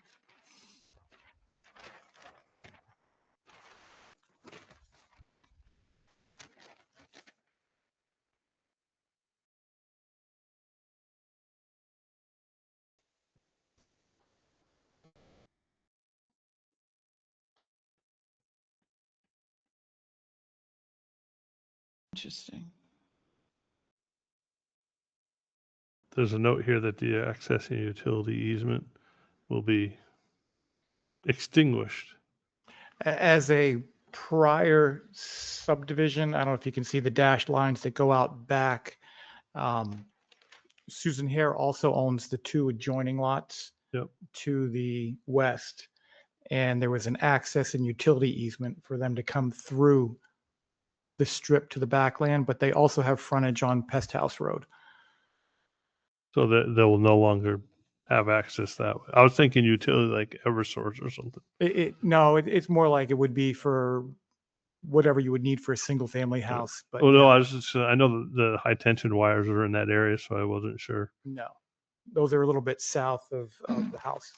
Interesting. There's a note here that the access and utility easement will be extinguished. As a prior subdivision, I don't know if you can see the dashed lines that go out back. Susan Hare also owns the two adjoining lots Yep. to the west. And there was an access and utility easement for them to come through the strip to the backland, but they also have frontage on Pest House Road. So that they will no longer have access that way. I was thinking utility like Eversource or something. No, it's more like it would be for whatever you would need for a single family house, but Oh, no, yeah, I was just, I know the high tension wires are in that area, so I wasn't sure. no. Those are a little bit south of the house.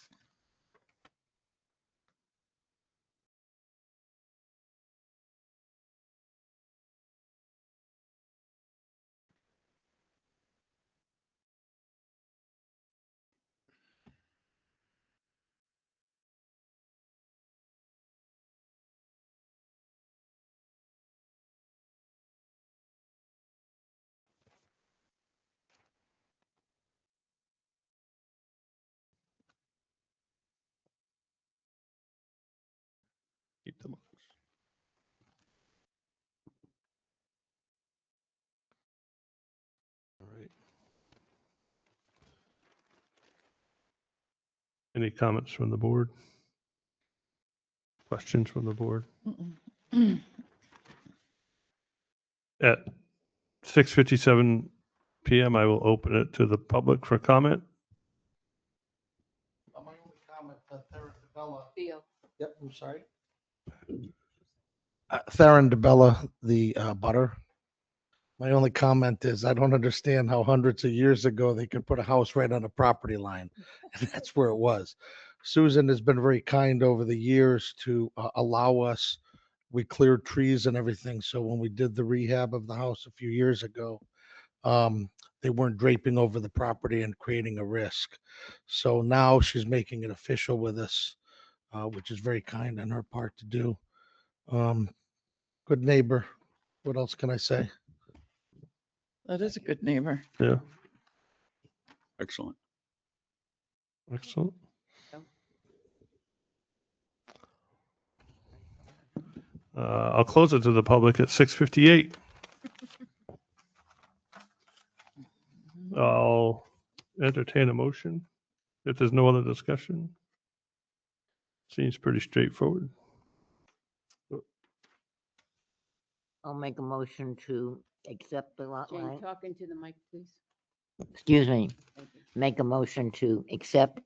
Keep them. All right. Any comments from the board? Questions from the board? At 6:57 PM, I will open it to the public for comment. My only comment, Theron DeBella. Theo. Yep, I'm sorry. Theron DeBella, the butter. My only comment is I don't understand how hundreds of years ago they could put a house right on a property line. And that's where it was. Susan has been very kind over the years to allow us. We cleared trees and everything. So when we did the rehab of the house a few years ago, they weren't draping over the property and creating a risk. So now she's making it official with us, which is very kind on her part to do. Good neighbor. What else can I say? That is a good neighbor. Yeah, Excellent. excellent. I'll close it to the public at 6:58. I'll entertain a motion if there's no other discussion. Seems pretty straightforward. I'll make a motion to accept the lot Jane, line. talk into the mic, please. Excuse me. Thank you. Make a motion to accept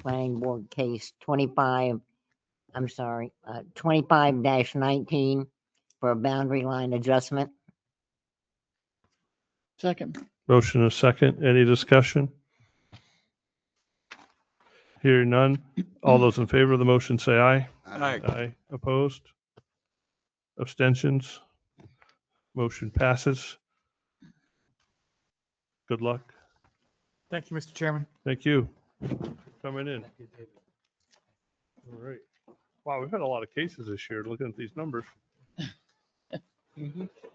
planning board case 25, I'm sorry, 25-19 for a boundary line adjustment. Second. Motion and a second. Any discussion? Hearing none. All those in favor of the motion say aye. Aye. Aye. Opposed? Abstentions? Motion passes. Good luck. Thank you, Mr. Chairman. Thank you. Coming in. All right. Wow, we've had a lot of cases this year, looking at these numbers.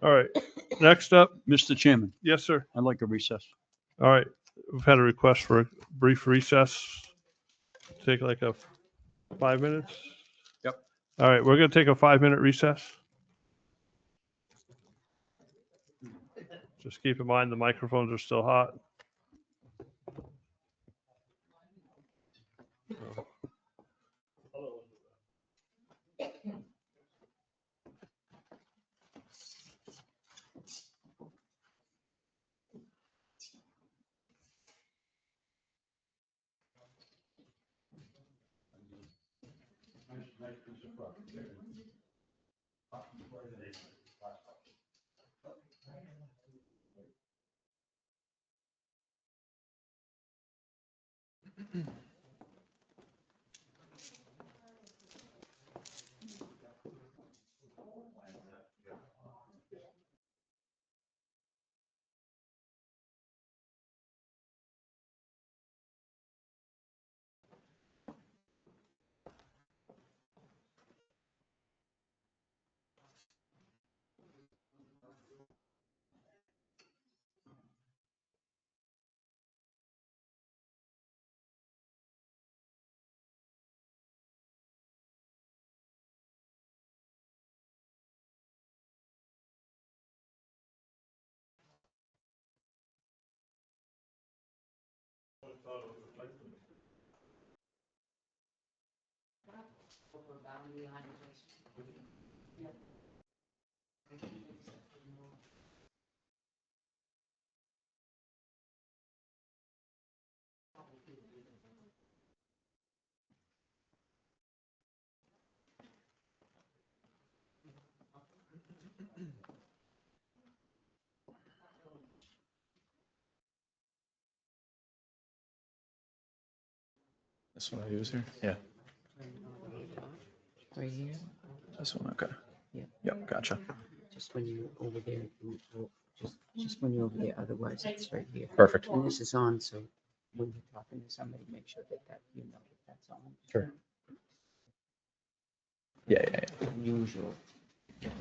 All right. Next up, Mr. Chairman, yes, sir. I'd like a recess. All right. We've had a request for a brief recess. Take like a 5 minutes. Yep. All right. We're going to take a 5-minute recess. Just keep in mind the microphones are still hot. This one I use here? Yeah, Right here, this one, okay. Yeah. Yep, gotcha. just when you're over there, just when you're over there, otherwise it's right here. Perfect. And this is on, so when you're talking to somebody, make sure that you know that that's on. Sure. Yeah, yeah, yeah. Unusual.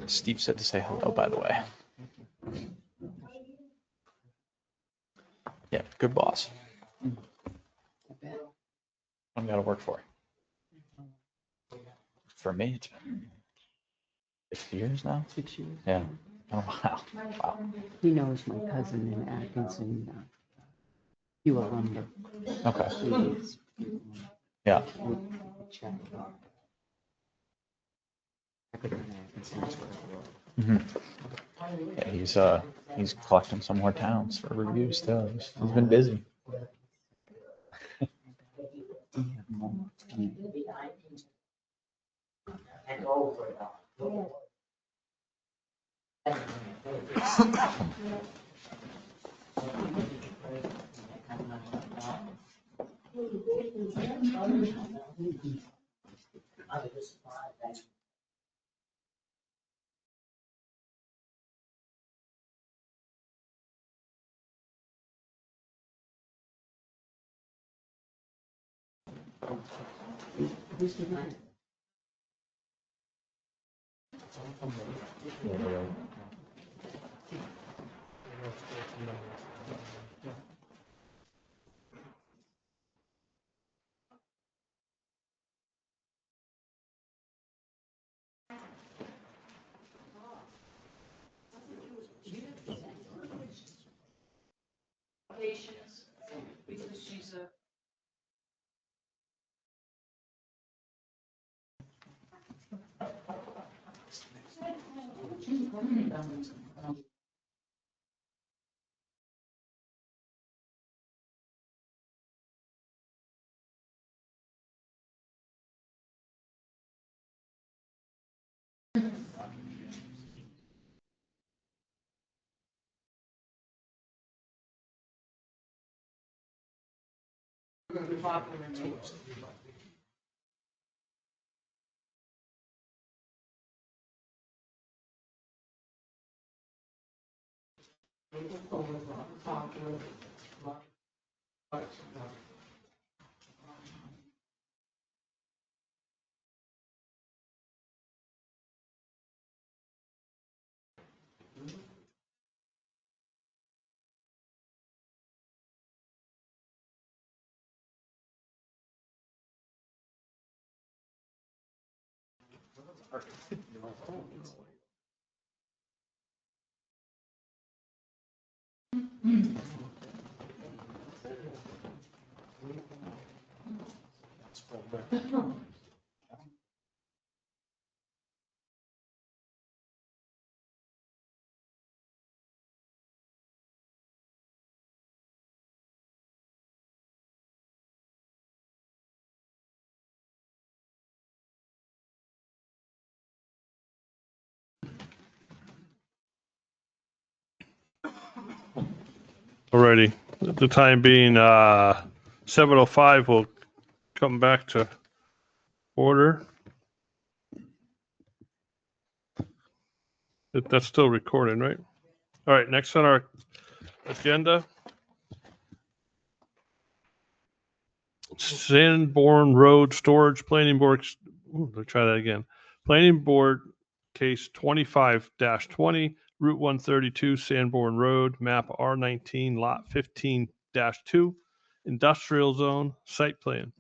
Steve said to say hello, by the way. Yeah, good boss. I'm gonna work for. For me, it's been 6 years now. 6 years. Yeah. Oh, wow. Wow. He knows my cousin in Atkinson, Hugh Lumber. Okay. He is. Yeah. Mhm. Yeah, he's collecting some more towns for reviews too. He's been busy. Alrighty, at the time being 7:05, we'll come back to order. That's still recording, right? All right, next on our agenda, Sanborn Road Storage Planning Board. Let's try that again. Planning Board Case 25-20, Route 132, Sanborn Road, Map R19, Lot 15-2, Industrial Zone, Site Plan.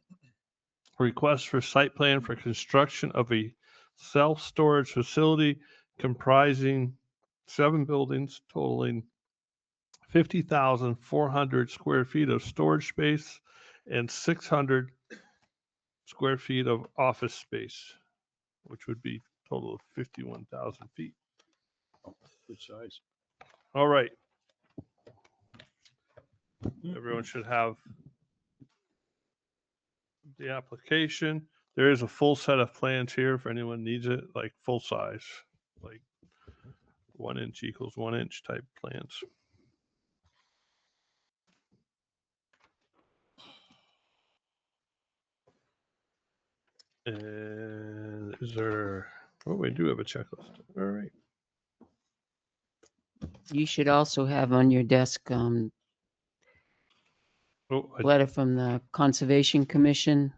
Request for site plan for construction of a self-storage facility comprising 7 buildings totaling 50,400 square feet of storage space and 600 square feet of office space, which would be a total of 51,000 feet. Good size. All right. Everyone should have the application. There is a full set of plans here if anyone needs it, like full size, like 1 inch equals 1 inch type plans. And is there, oh, we do have a checklist. All right. You should also have on your desk, Oh, letter from the Conservation Commission.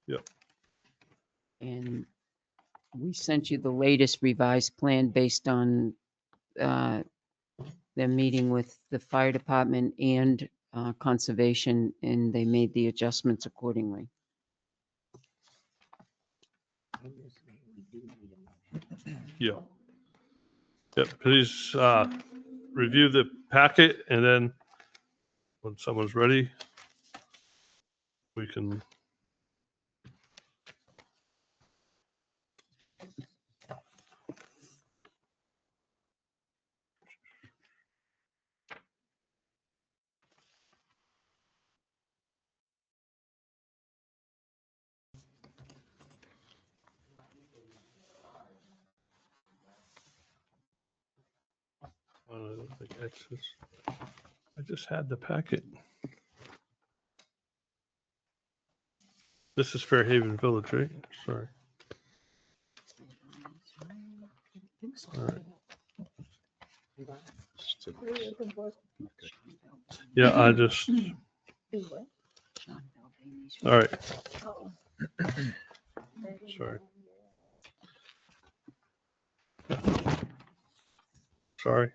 Yep. And we sent you the latest revised plan based on their meeting with the fire department and conservation, and they made the adjustments accordingly. Yeah. Yep, please review the packet, and then when someone's ready, we can. I just had the packet. This is Fairhaven Village, right? Sorry. All right. Yeah, I just. All right. Sorry. Sorry.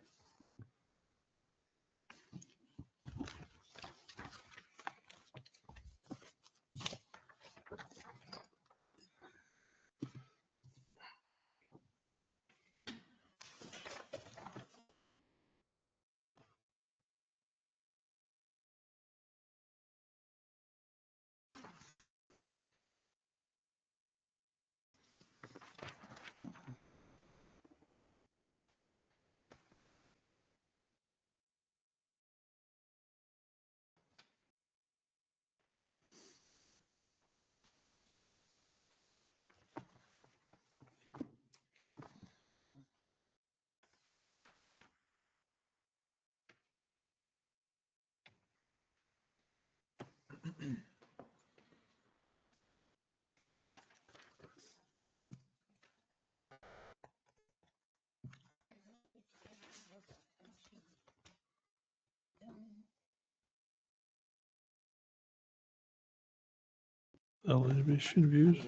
Elevation views.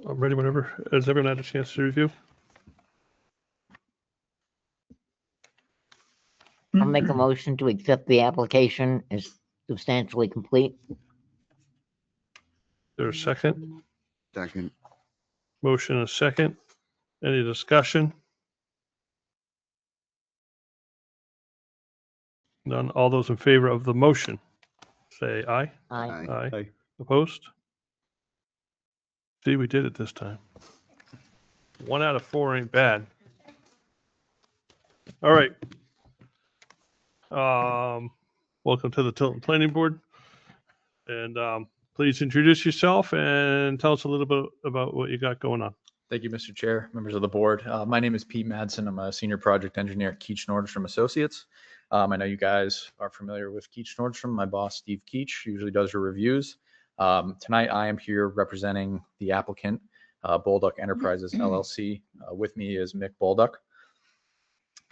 I'm ready whenever. Has everyone had a chance to review? I'll make a motion to accept the application as substantially complete. There's a second. Second. Motion and a second. Any discussion? None. All those in favor of the motion, say aye. Aye. Aye. Opposed? See, we did it this time. 1 out of 4 ain't bad. All right. Welcome to the Tilton Planning Board. And please introduce yourself and tell us a little bit about what you got going on. Thank you, Mr. Chair, members of the board. My name is Pete Madsen. I'm a senior project engineer at Keach Nordstrom Associates. I know you guys are familiar with Keach Nordstrom. My boss, Steve Keach, usually does your reviews. Tonight, I am here representing the applicant, Bolduc Enterprises LLC. With me is Mick Bolduc.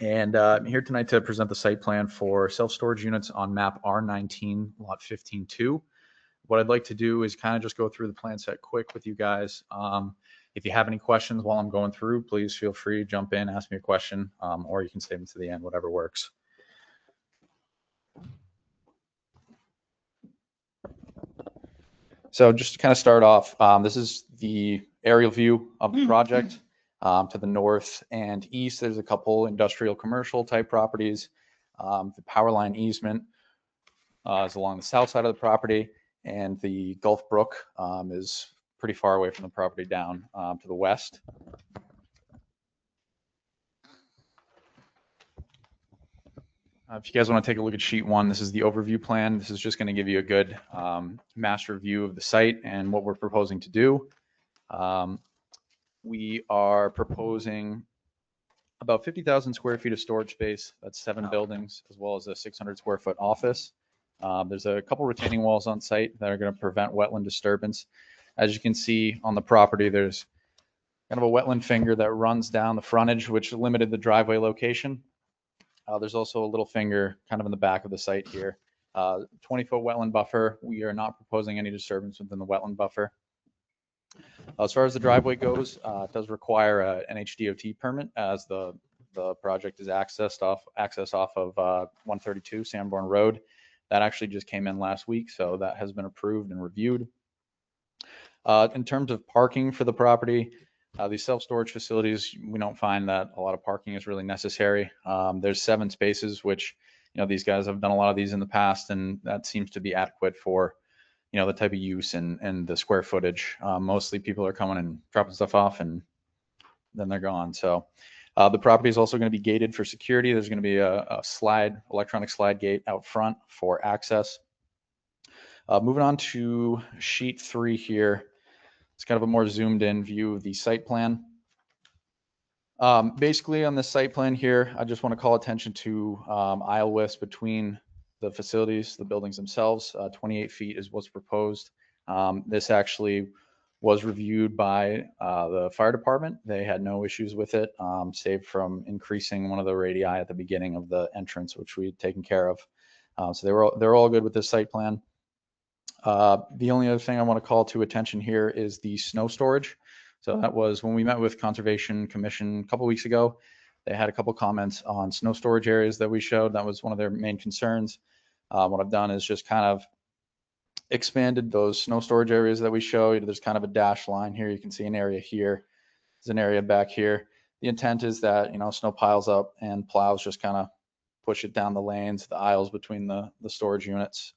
And I'm here tonight to present the site plan for self-storage units on map R19, lot 15-2. What I'd like to do is kind of just go through the plan set quick with you guys. If you have any questions while I'm going through, please feel free to jump in, ask me a question, or you can save them to the end, whatever works. So just to kind of start off, this is the aerial view of the project. To the north and east, there's a couple industrial commercial type properties. The power line easement is along the south side of the property, and the Gulf Brook is pretty far away from the property down to the west. If you guys want to take a look at sheet 1, this is the overview plan. This is just going to give you a good master view of the site and what we're proposing to do. We are proposing about 50,000 square feet of storage space. That's 7 buildings, as well as a 600 square foot office. There's a couple retaining walls on site that are going to prevent wetland disturbance. As you can see on the property, there's kind of a wetland finger that runs down the frontage, which limited the driveway location. There's also a little finger kind of in the back of the site here. 20-foot wetland buffer. We are not proposing any disturbance within the wetland buffer. As far as the driveway goes, it does require an NHDOT permit as the project is accessed off of 132 Sanborn Road. That actually just came in last week, so that has been approved and reviewed. In terms of parking for the property, these self-storage facilities, we don't find that a lot of parking is really necessary. There's 7 spaces, which, these guys have done a lot of these in the past, and that seems to be adequate for, the type of use and the square footage. Mostly people are coming and dropping stuff off and then they're gone. So the property is also going to be gated for security. There's going to be a electronic slide gate out front for access. Moving on to sheet 3 here. It's kind of a more zoomed in view of the site plan. Basically on the site plan here, I just want to call attention to aisle widths between the facilities, the buildings themselves. 28 feet is what's proposed. This actually was reviewed by the fire department. They had no issues with it, save from increasing one of the radii at the beginning of the entrance, which we had taken care of. So they're all good with this site plan. The only other thing I want to call to attention here is the snow storage. So that was when we met with Conservation Commission a couple weeks ago. They had a couple comments on snow storage areas that we showed. That was one of their main concerns. What I've done is just kind of expanded those snow storage areas that we showed. There's kind of a dashed line here. You can see an area here. There's an area back here. The intent is that, snow piles up and plows just kind of push it down the lanes, the aisles between the storage units.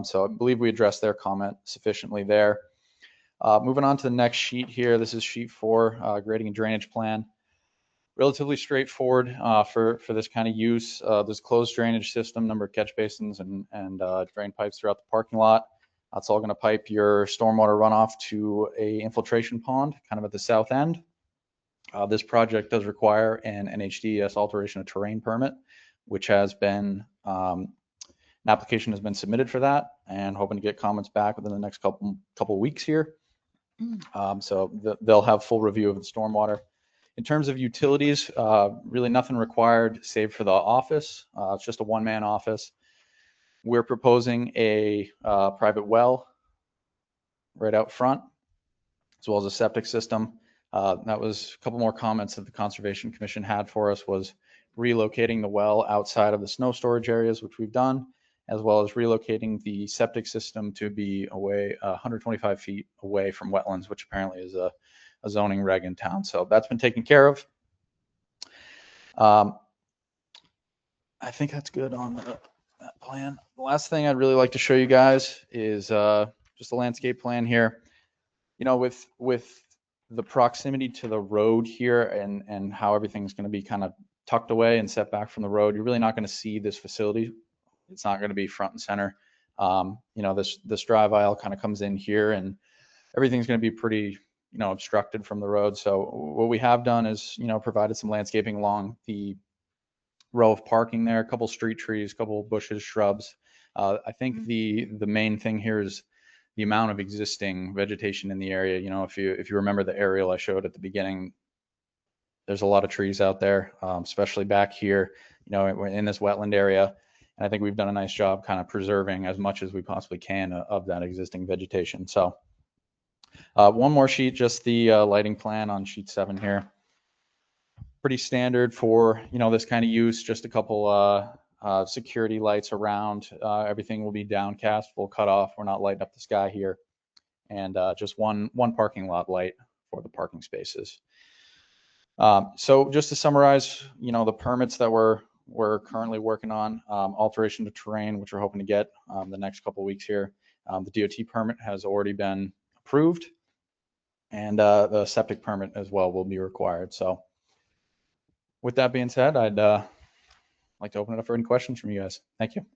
So I believe we addressed their comment sufficiently there. Moving on to the next sheet here. This is sheet 4, grading and drainage plan. Relatively straightforward for this kind of use. There's a closed drainage system, number of catch basins and drain pipes throughout the parking lot. That's all going to pipe your stormwater runoff to a infiltration pond kind of at the south end. This project does require an NHDES alteration of terrain permit, which has been an application has been submitted for that, and hoping to get comments back within the next couple weeks here. So they'll have full review of the stormwater. In terms of utilities, really nothing required save for the office. It's just a one-man office. We're proposing a private well right out front, as well as a septic system. That was a couple more comments that the Conservation Commission had for us, was relocating the well outside of the snow storage areas, which we've done, as well as relocating the septic system to be away 125 feet away from wetlands, which apparently is a zoning reg in town. So that's been taken care of. I think that's good on that plan. The last thing I'd really like to show you guys is just a landscape plan here. With the proximity to the road here and how everything's going to be kind of tucked away and set back from the road, you're really not going to see this facility. It's not going to be front and center. This drive aisle kind of comes in here, and everything's going to be pretty, obstructed from the road. So what we have done is, provided some landscaping along the row of parking there, a couple street trees, a couple bushes, shrubs. I think the main thing here is the amount of existing vegetation in the area. If you remember the aerial I showed at the beginning, there's a lot of trees out there, especially back here, in this wetland area. And I think we've done a nice job kind of preserving as much as we possibly can of that existing vegetation. So one more sheet, just the lighting plan on sheet 7 here. Pretty standard for, this kind of use, just a couple security lights around. Everything will be downcast, full cut off. We're not lighting up the sky here. And just one parking lot light for the parking spaces. So just to summarize, the permits that we're currently working on, alteration to terrain, which we're hoping to get the next couple of weeks here. The DOT permit has already been approved, and the septic permit as well will be required. So with that being said, I'd like to open it up for any questions from you guys. Thank you.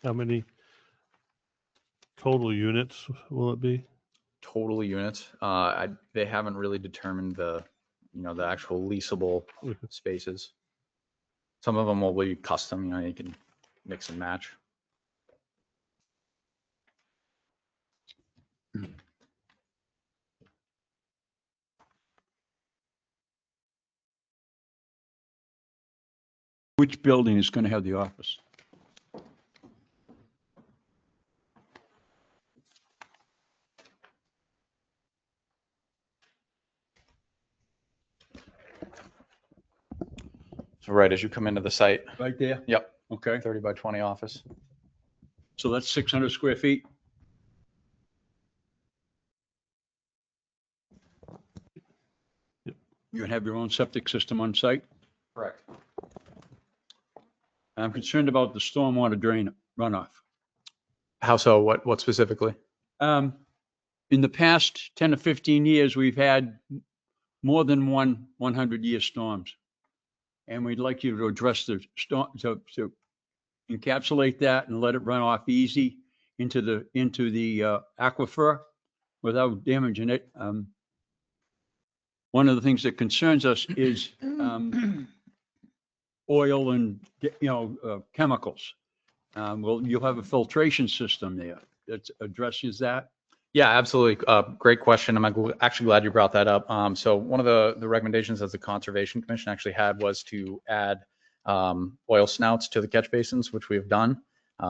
How many total units will it be? Total units, they haven't really determined the, the actual leasable spaces. Some of them will be custom, you can mix and match. Which building is going to have the office? So right as you come into the site. Right there? Yep. Okay. 30 by 20 office. So that's 600 square feet? You have your own septic system on site? Correct. I'm concerned about the stormwater drain runoff. How so? What specifically? In the past 10 or 15 years, we've had more than one 100-year storms. And we'd like you to address the storm, to encapsulate that and let it run off easy into the aquifer without damaging it. One of the things that concerns us is oil and, chemicals. Well, you'll have a filtration system there that addresses that. Yeah, absolutely. Great question. I'm actually glad you brought that up. So one of the recommendations that the Conservation Commission actually had was to add oil snouts to the catch basins, which we have done.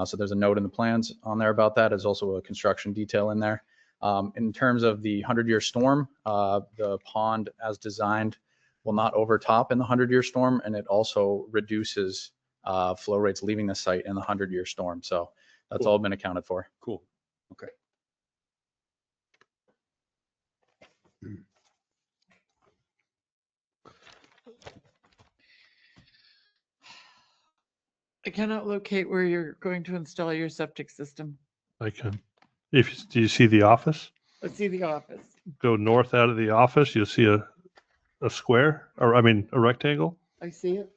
So there's a note in the plans on there about that. There's also a construction detail in there. In terms of the 100-year storm, the pond as designed will not overtop in the 100-year storm, and it also reduces flow rates leaving the site in the 100-year storm. So that's Cool. all been accounted for. Cool. Okay. I cannot locate where you're going to install your septic system. I can. Do you see the office? Let's see the office. Go north out of the office, you'll see a square, or a rectangle. I see it.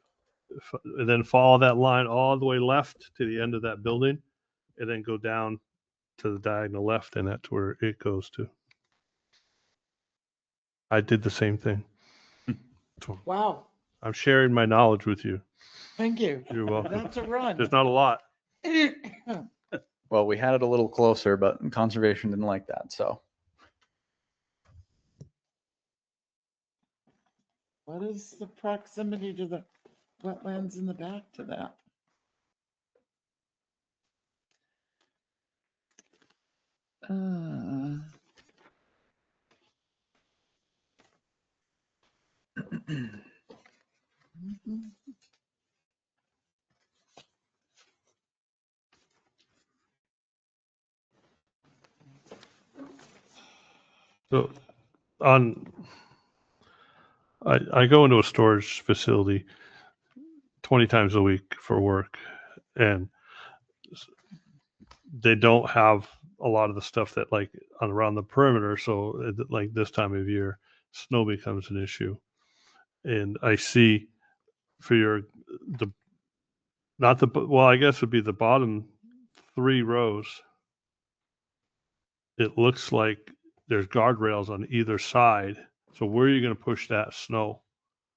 And then follow that line all the way left to the end of that building, and then go down to the diagonal left, and that's where it goes to. I did the same thing. So Wow. I'm sharing my knowledge with you. Thank you. You're welcome. That's a run. There's not a lot. Well, we had it a little closer, but conservation didn't like that. So What is the proximity to the wetlands in the back to that? So I go into a storage facility 20 times a week for work, and they don't have a lot of the stuff that like around the perimeter. So like this time of year, snow becomes an issue. And I see for I guess would be the bottom 3 rows. It looks like there's guardrails on either side. So where are you going to push that snow?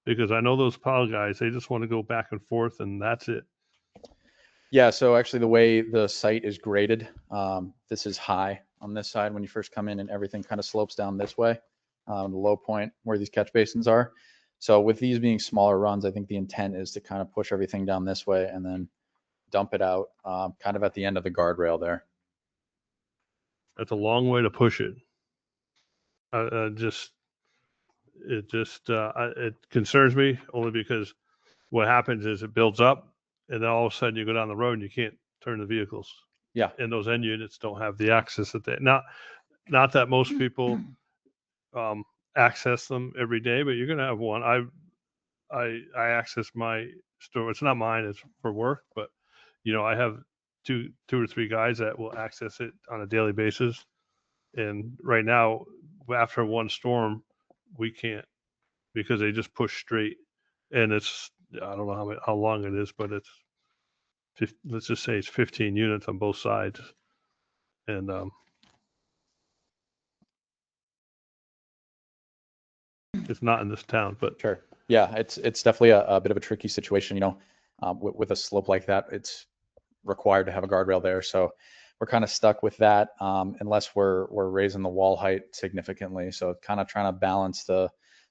Because I know those pile guys, they just want to go back and forth and that's it. yeah, so actually the way the site is graded, this is high on this side when you first come in, and everything kind of slopes down this way, the low point where these catch basins are. So with these being smaller runs, I think the intent is to kind of push everything down this way and then dump it out kind of at the end of the guardrail there. That's a long way to push it. It concerns me only because what happens is it builds up, and then all of a sudden you go down the road and you can't turn the vehicles. Yeah. And those end units don't have the access that not that most people access them every day, but you're going to have one. I access my store. It's not mine, it's for work, but I have two or three guys that will access it on a daily basis. And right now, after one storm, we can't because they just push straight, and it's, I don't know how long it is, but it's, let's just say it's 15 units on both sides. And it's not in this town, but Sure. Yeah, it's definitely a bit of a tricky situation, you know, with a slope like that. It's required to have a guardrail there, so we're kind of stuck with that unless we're raising the wall height significantly. So kind of trying to balance the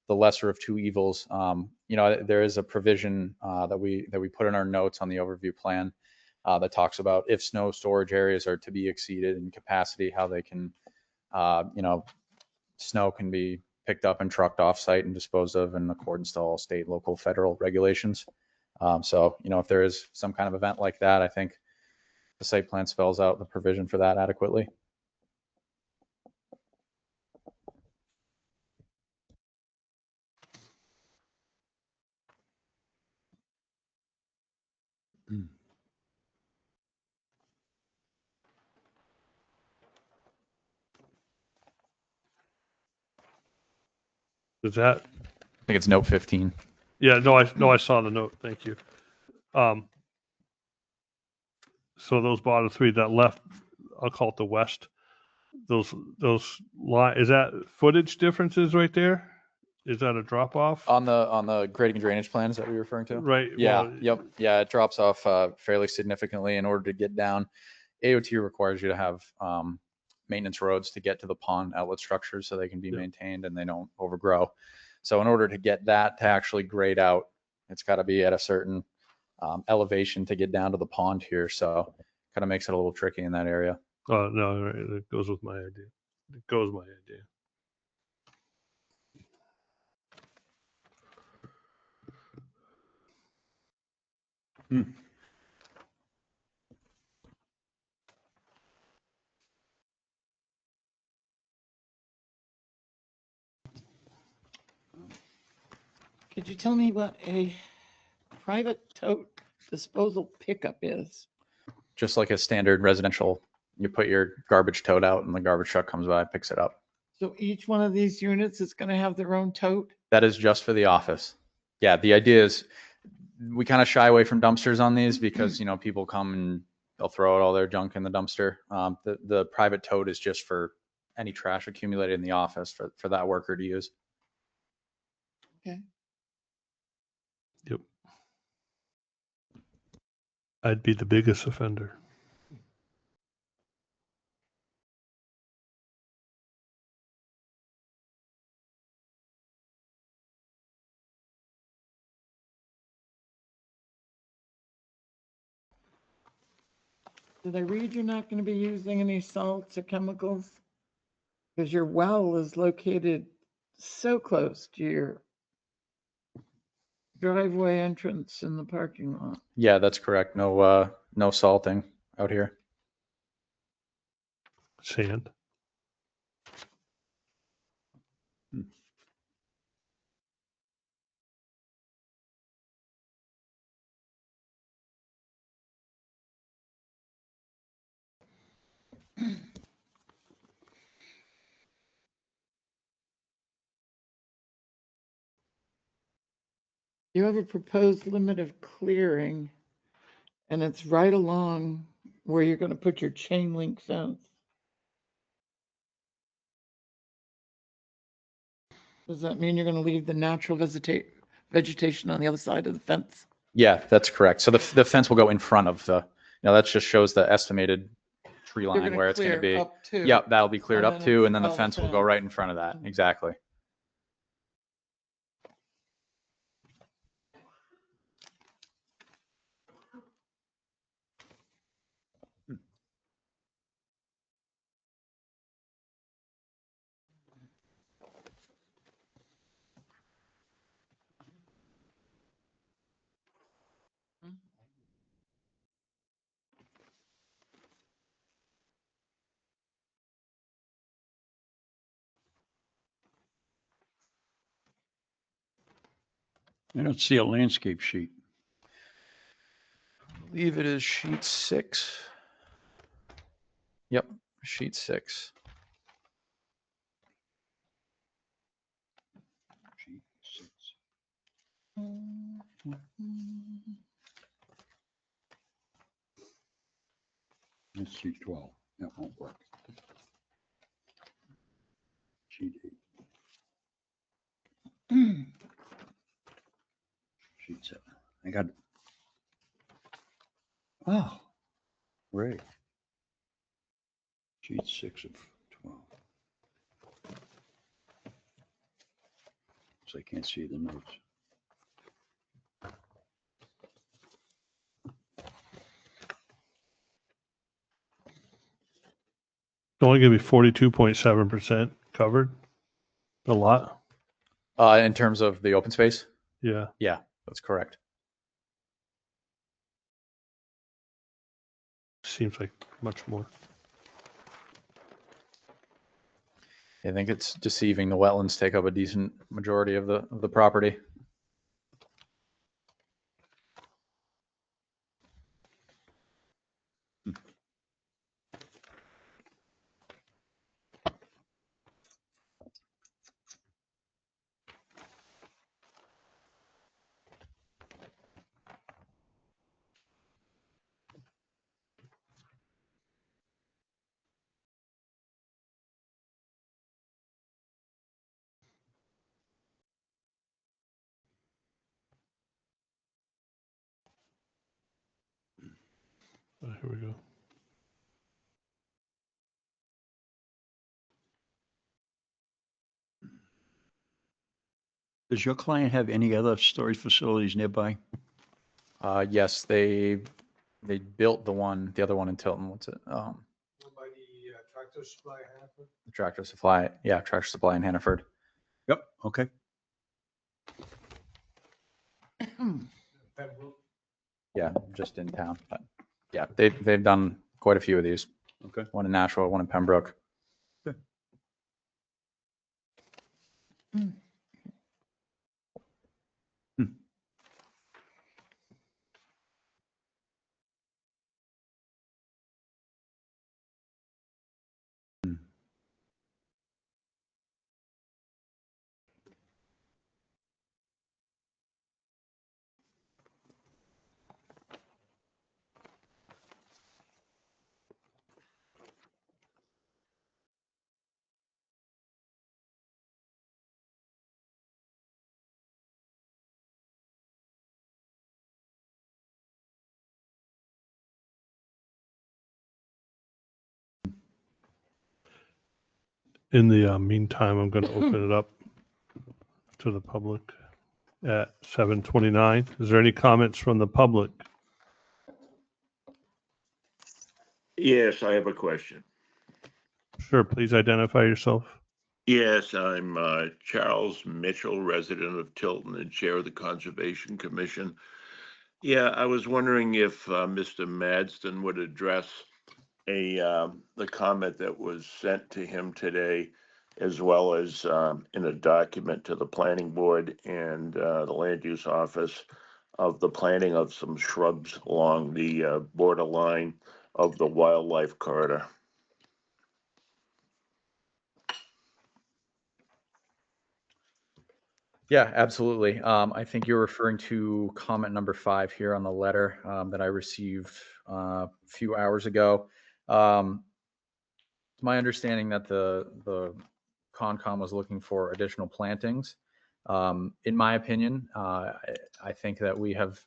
lesser of two evils. You know, there is a provision that we put in our notes on the overview plan that talks about if snow storage areas are to be exceeded in capacity, how they can, you know, snow can be picked up and trucked off site and disposed of in accordance to all state, local, federal regulations. So, you know, if there is some kind of event like that, I think the site plan spells out the provision for that adequately. is that, I think it's note 15. yeah, no, I saw the note. Thank you. So those bottom three, that left, I'll call it the west, those line, is that footage differences right there? Is that a drop off? On the grading and drainage plans that we're referring to? Right. Yeah, well, yep. Yeah, it drops off fairly significantly in order to get down. AOT requires you to have maintenance roads to get to the pond outlet structures so they can be maintained and they don't overgrow. So in order to get that to actually grade out, it's got to be at a certain elevation to get down to the pond here. So kind of makes it a little tricky in that area. No, right, it goes with my idea. It goes with my idea. Could you tell me what a private tote disposal pickup is? Just like a standard residential, you put your garbage tote out and the garbage truck comes by, picks it up. So each one of these units is going to have their own tote? That is just for the office. Yeah, the idea is we kind of shy away from dumpsters on these because, you know, people come and they'll throw out all their junk in the dumpster. The private tote is just for any trash accumulated in the office for that worker to use. Okay. Yep. I'd be the biggest offender. Did I read you're not going to be using any salts or chemicals? Because your well is located so close to your driveway entrance in the parking lot. Yeah, that's correct. No salting out here. Sand. You have a proposed limit of clearing, and it's right along where you're going to put your chain link fence. Does that mean you're going to leave the natural vegetation on the other side of the fence? Yeah, that's correct. So the fence will go in front of the, that just shows the estimated tree You're line gonna where it's going to clear be. up to, Yep, that'll be cleared and up then to, it's and then the all fence will go fence. right in front of that. Exactly. I don't see a landscape sheet. I believe it is sheet 6. Yep, sheet 6. Sheet 6. Let's see, 12. That won't work. Sheet 8. Sheet 7. I got. Oh, great. Sheet 6 of 12. So I can't see the notes. It's only gonna be 42.7% covered. A lot. In terms of the open space? Yeah. Yeah, that's correct. Seems like much more. I think it's deceiving. The wetlands take up a decent majority of the property. Here we go. Does your client have any other storage facilities nearby? Yes, they built the other one in Tilton. What's it? By the tractor supply Hannaford. The Tractor Supply. Yeah, Tractor Supply in Hannaford. Yep, okay. Pembroke. Yeah, just in town. But yeah, they've done quite a few of these. Okay. One in Nashua, one in Pembroke. In the meantime, I'm going to open it up to the public at 7:29. Is there any comments from the public? Yes, I have a question. Sure, please identify yourself. Yes, I'm Charles Mitchell, resident of Tilton and chair of the Conservation Commission. Yeah, I was wondering if Mr. Madsden would address the comment that was sent to him today, as well as in a document to the planning board and the land use office of the planting of some shrubs along the borderline of the wildlife corridor. Yeah, absolutely. I think you're referring to comment number 5 here on the letter that I received a few hours ago. It's my understanding that the Concom was looking for additional plantings. In my opinion, I think that we have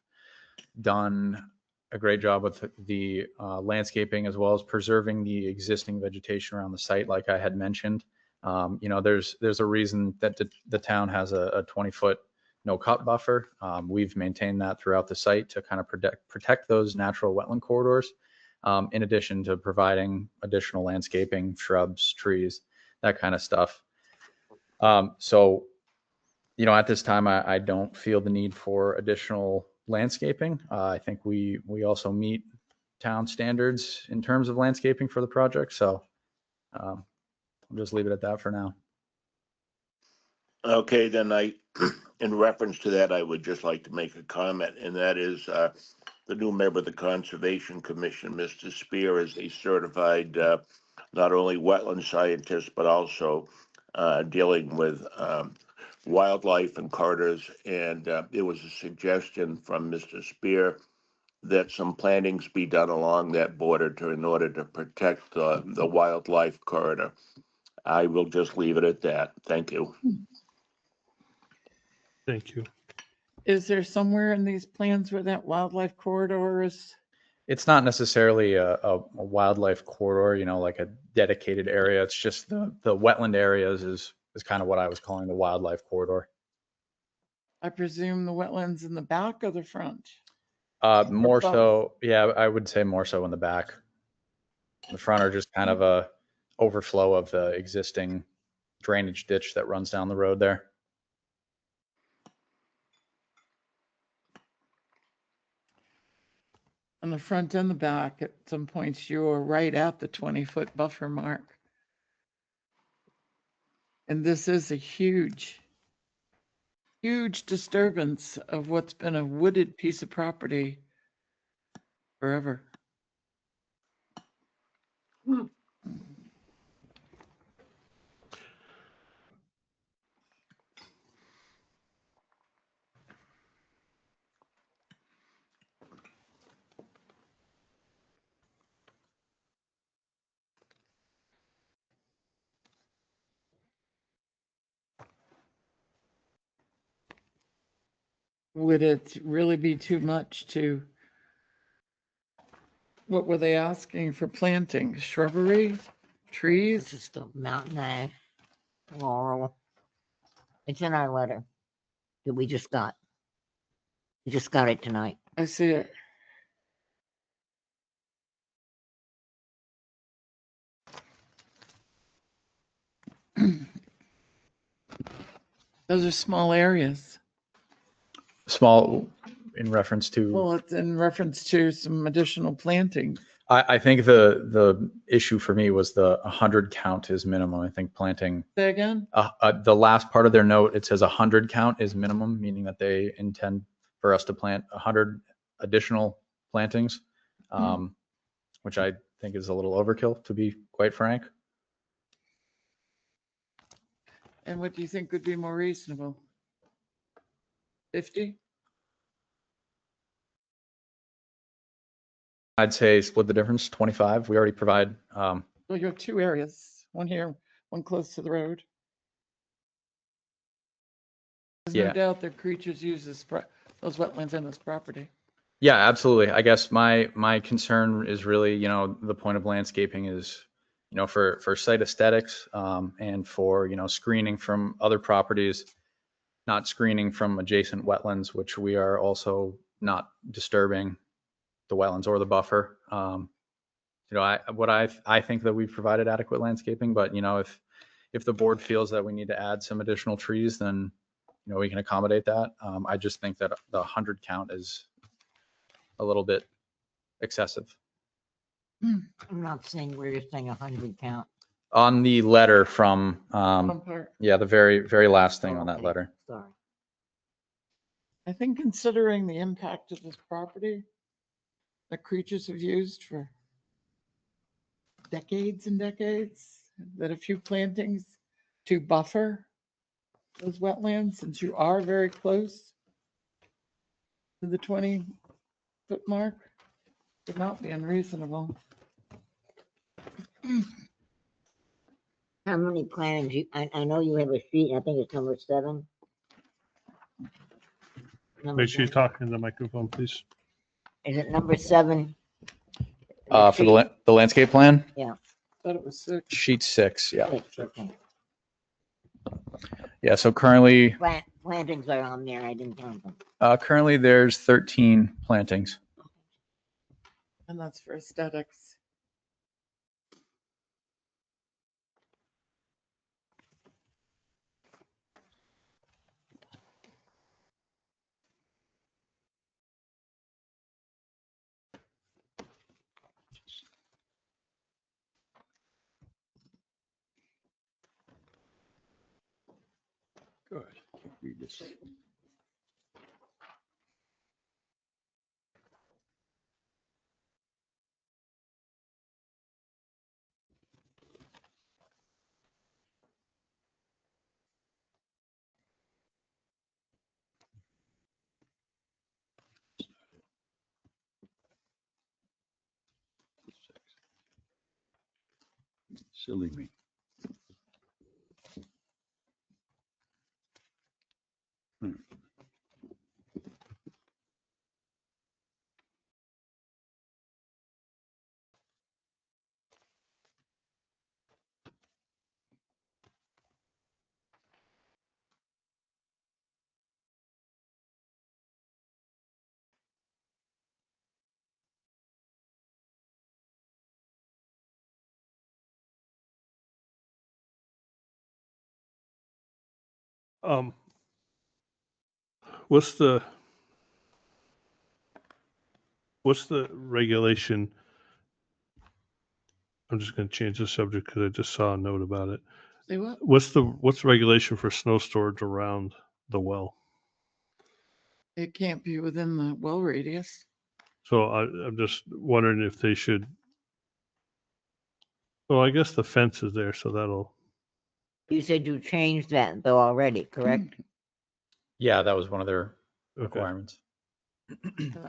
done a great job with the landscaping as well as preserving the existing vegetation around the site, like I had mentioned. There's a reason that the town has a 20-foot no cut buffer. We've maintained that throughout the site to kind of protect those natural wetland corridors, in addition to providing additional landscaping, shrubs, trees, that kind of stuff. So, at this time, I don't feel the need for additional landscaping. I think we also meet town standards in terms of landscaping for the project. So I'll just leave it at that for now. Okay, then in reference to that, I would just like to make a comment, and that is the new member of the Conservation Commission, Mr. Spear, is a certified not only wetland scientist, but also dealing with wildlife and corridors, and there was a suggestion from Mr. Spear that some plantings be done along that border in order to protect the wildlife corridor. I will just leave it at that. Thank you. Thank you. Is there somewhere in these plans where that wildlife corridor is? It's not necessarily a wildlife corridor, you know, like a dedicated area. It's just the wetland areas is kind of what I was calling the wildlife corridor. I presume the wetlands in the back or the front? More both? so, yeah, I would say more so in the back. The front are just kind of a overflow of the existing drainage ditch that runs down the road there. On the front and the back, at some points, you're right at the 20-foot buffer mark. And this is a huge, huge disturbance of what's been a wooded piece of property forever. Would it really be too much to, what were they asking for planting? Shrubbery, trees? Just a mountain ash, laurel. It's in our letter that we just got. We just got it tonight. I see it. Those are small areas. Small in reference to, Well, it's in reference to some additional planting. I think the issue for me was the 100 count is minimum. I think planting, Say again? the last part of their note, it says 100 count is minimum, meaning that they intend for us to plant 100 additional plantings, which I think is a little overkill, to be quite frank. And what do you think would be more reasonable? 50? I'd say split the difference, 25. We already provide, Well, you have two areas, one here, one close to the road. There's no Yeah. doubt that creatures use those wetlands and this property. Yeah, absolutely. I guess my concern is really, you know, the point of landscaping is, you know, for site aesthetics, and for, you know, screening from other properties, not screening from adjacent wetlands, which we are also not disturbing the wetlands or the buffer. You know, I think that we've provided adequate landscaping, but you know, if the board feels that we need to add some additional trees, then, you know, we can accommodate that. I just think that the 100 count is a little bit excessive. I'm not saying we're just saying 100 count. On the letter from, Bottom part. yeah, the very last thing on that Okay, letter. Sorry. I think considering the impact of this property that creatures have used for decades and decades, that a few plantings to buffer those wetlands, since you are very close to the 20-foot mark, would not be unreasonable. How many plans I know you have a sheet, I think it's number 7. Number Make sure you 7. talk in the microphone, please. Is it number 7? For the landscape plan, Yeah. Thought it was 6. sheet 6, yeah. 6, okay. Yeah, so currently, Plantings are on there, I didn't count them. currently there's 13 plantings. And that's for aesthetics. Good. Read this. Silly me. Um, what's the regulation? I'm just going to change the subject because I just saw a note about it. Say what? What's the regulation for snow storage around the well? It can't be within the well radius. So I'm just wondering if they should. Well, I guess the fence is there, so that'll. You said you changed that though already, correct? Yeah, that was one of their Okay. requirements.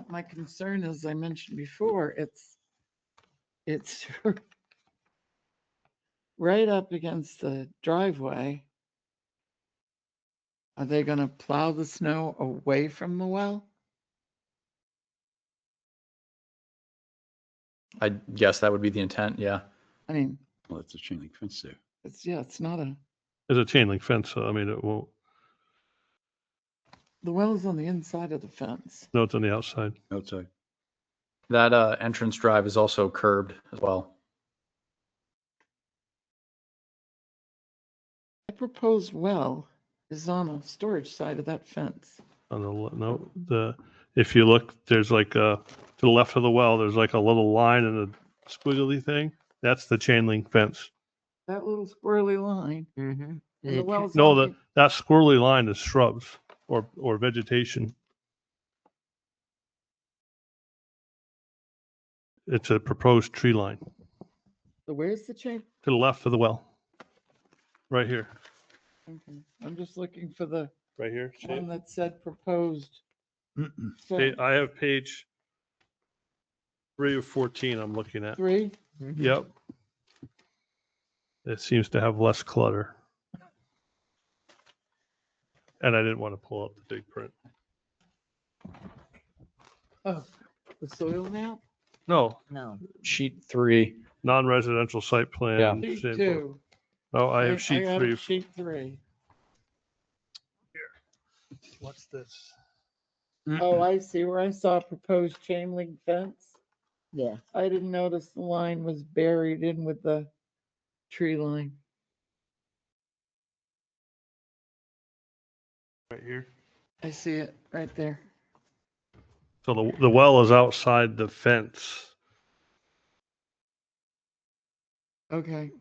My concern, as I mentioned before, it's right up against the driveway. Are they gonna plow the snow away from the well? I guess that would be the intent, yeah. I mean, Well, it's a chain link fence there. it's not a, There's a chain link fence, so I mean it won't. the well is on the inside of the fence. No, it's on the outside. Outside. That entrance drive is also curbed as well. The proposed well is on the storage side of that fence. On if you look, there's like to the left of the well, there's like a little line and a squiggly thing. That's the chain link fence. That little squirrely line. Mm-hmm. And the well's No, on that squirrely line is shrubs or vegetation. It's a proposed tree line where's the chain? to the left of the well. Right here. Okay. I'm just looking for the Right here. See one it? that said proposed. fence. I have page 3 of 14 I'm looking at. 3? Yep. It seems to have less clutter. And I didn't want to pull up the big print. Oh, the soil map? No, No. Sheet 3. non-residential site plan. Yeah. Sheet sample. 2. Oh, I have sheet got 3. Sheet 3. What's this? Oh, I see where I saw proposed chain link fence. Yeah. I didn't notice the line was buried in with the tree line. Right here. I see it right there. So the well is outside the fence. Okay.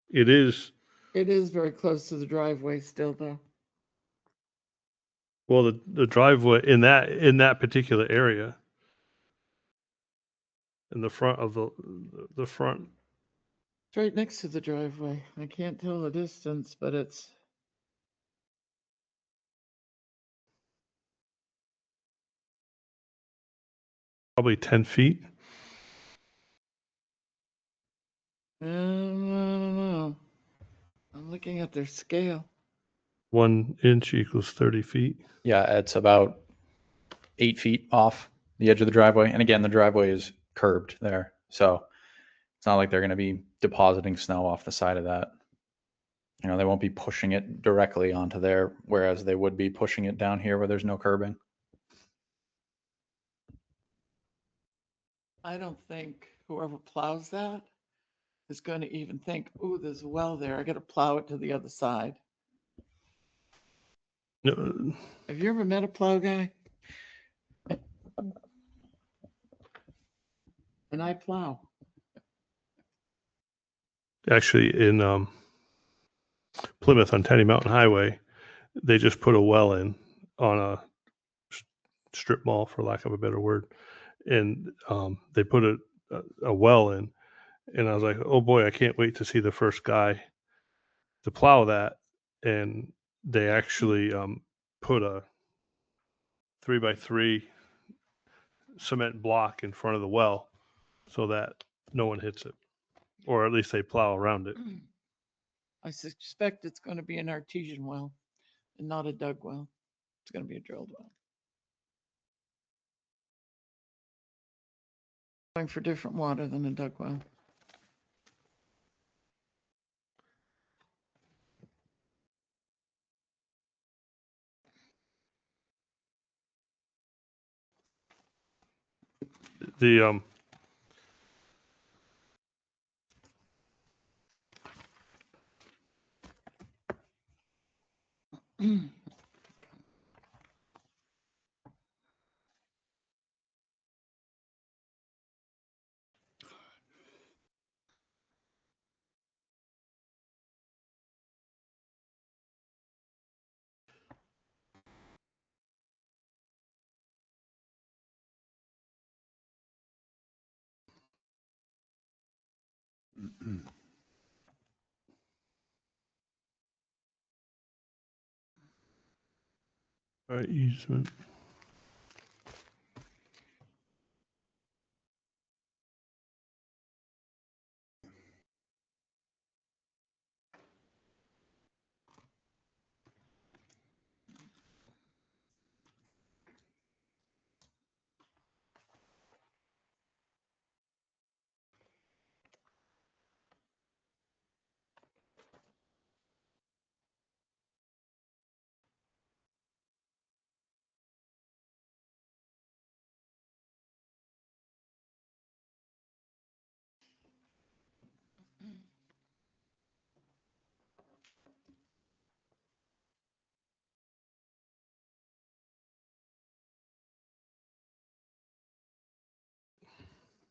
It is, It is very close to the driveway still, though. well, the driveway in that particular area, in the front of the front. It's right next to the driveway. I can't tell the distance, but it's. Probably 10 feet. I don't know. I'm looking at their scale. 1 inch equals 30 feet. Yeah, it's about 8 feet off the edge of the driveway. And again, the driveway is curbed there. So it's not like they're going to be depositing snow off the side of that. You know, they won't be pushing it directly onto there, whereas they would be pushing it down here where there's no curbing. I don't think whoever plows that is going to even think, oh, there's a well there. I got to plow it to the other side. No, Have you ever met a plow guy? And I plow. actually, in Plymouth on Tenny Mountain Highway, they just put a well in on a strip mall, for lack of a better word, and they put a well in, and I was like, oh boy, I can't wait to see the first guy to plow that. And they actually put a 3x3 cement block in front of the well so that no one hits it. or at least they plow around it. I suspect it's going to be an artesian well and not a dug well. It's going to be a drilled well. Going for different water than a dug well. The easement.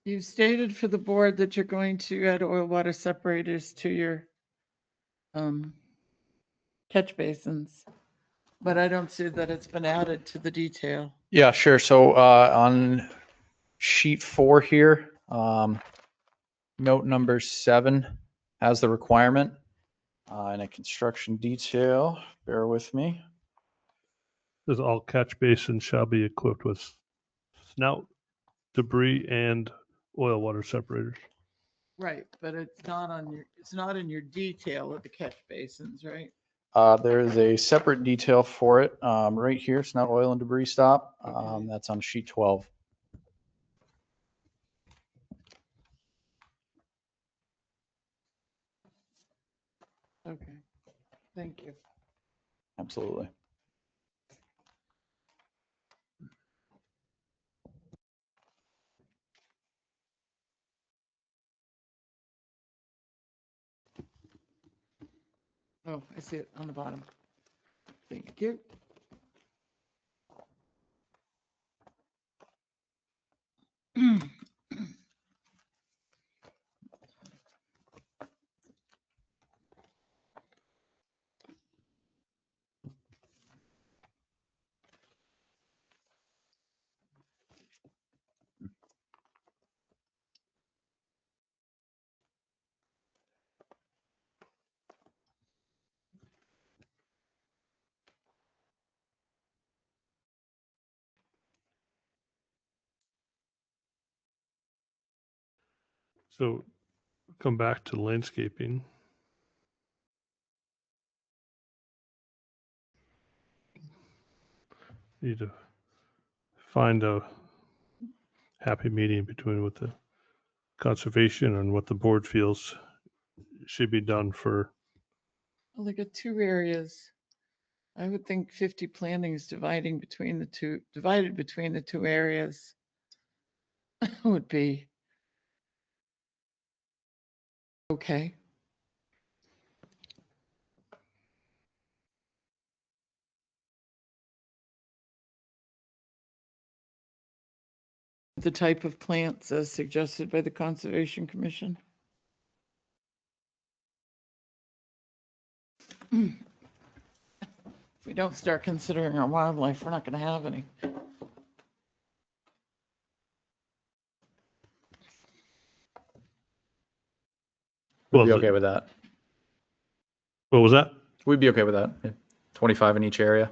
You've stated for the board that you're going to add oil water separators to your catch basins, but I don't see that it's been added to the detail. Yeah, sure. So on sheet 4 here, note number 7 has the requirement in a construction detail. Bear with me. Says all catch basins shall be equipped with snout, debris, and oil water separators. Right, but it's not in your detail of the catch basins, right? There is a separate detail for it right here. It's not oil and debris stop. That's on sheet 12. Okay, thank you. Absolutely. Oh, I see it on the bottom. Thank you. So come back to landscaping. Need to find a happy medium between what the conservation and what the board feels should be done for. Well, they got two areas. I would think 50 plantings divided between the two areas would be okay. The type of plants as suggested by the Conservation Commission. If we don't start considering our wildlife, we're not going to have any. We'd be okay with that. What was that? We'd be okay with that. Yeah. 25 in each area.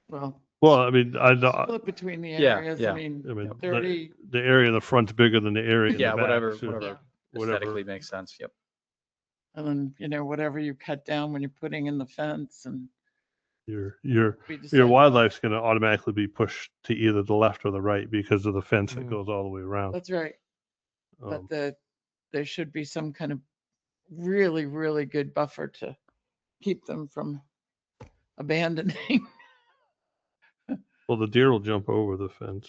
Well, I mean, Split between the Yeah, areas. yeah. I mean, I mean, 30. the area in the front's bigger than the area in Yeah, the back. whatever, so whatever whatever. Aesthetically makes sense. Yep. And then, you know, whatever you cut down when you're putting in the fence and Your we decide. wildlife's going to automatically be pushed to either the left or the right because of the fence that Mhm. goes all the way around. That's right. Um, But there should be some kind of really, really good buffer to keep them from abandoning. well, the deer will jump over the fence.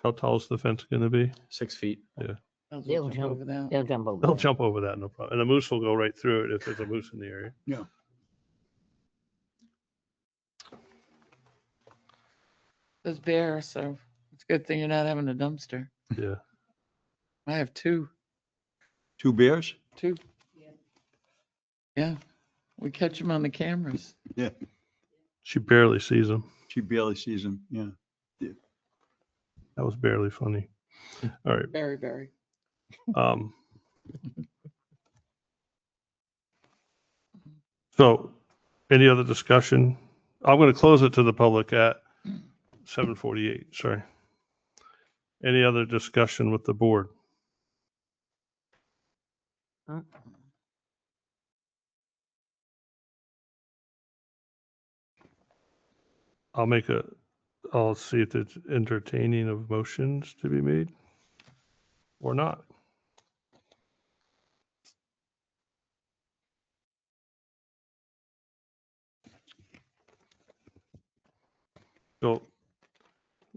How tall is the fence going to be? 6 feet. Yeah, They'll jump over that. They'll jump over. they'll that. jump over that, no problem. And the moose will go right through it if there's a moose in the area. Yeah. There's bears, so it's a good thing you're not having a dumpster. Yeah. I have two. 2 bears? Two. Yeah, we catch them on the cameras. Yeah. She barely sees them. She barely sees them. Yeah. That was barely funny. All right. Very, very. So any other discussion? I'm going to close it to the public at 7:48. Sorry. Any other discussion with the board? I'll see if it's entertaining of motions to be made or not. So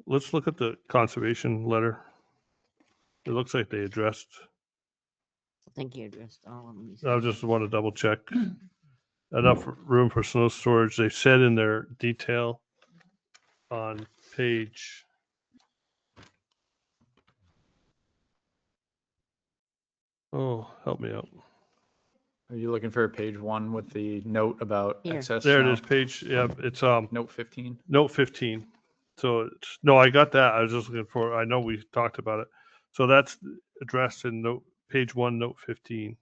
let's look at the conservation letter. It looks like they addressed, I think you addressed all of them. I just want to double check. Enough room for snow storage. They said in their detail on page help me out. Are you looking for page 1 with the note about Here. excess? There it snow? is, page, yeah, it's Note 15. note 15. So it's, no, I got that. I was just looking for, I know we talked about it. So that's addressed in page 1, note 15.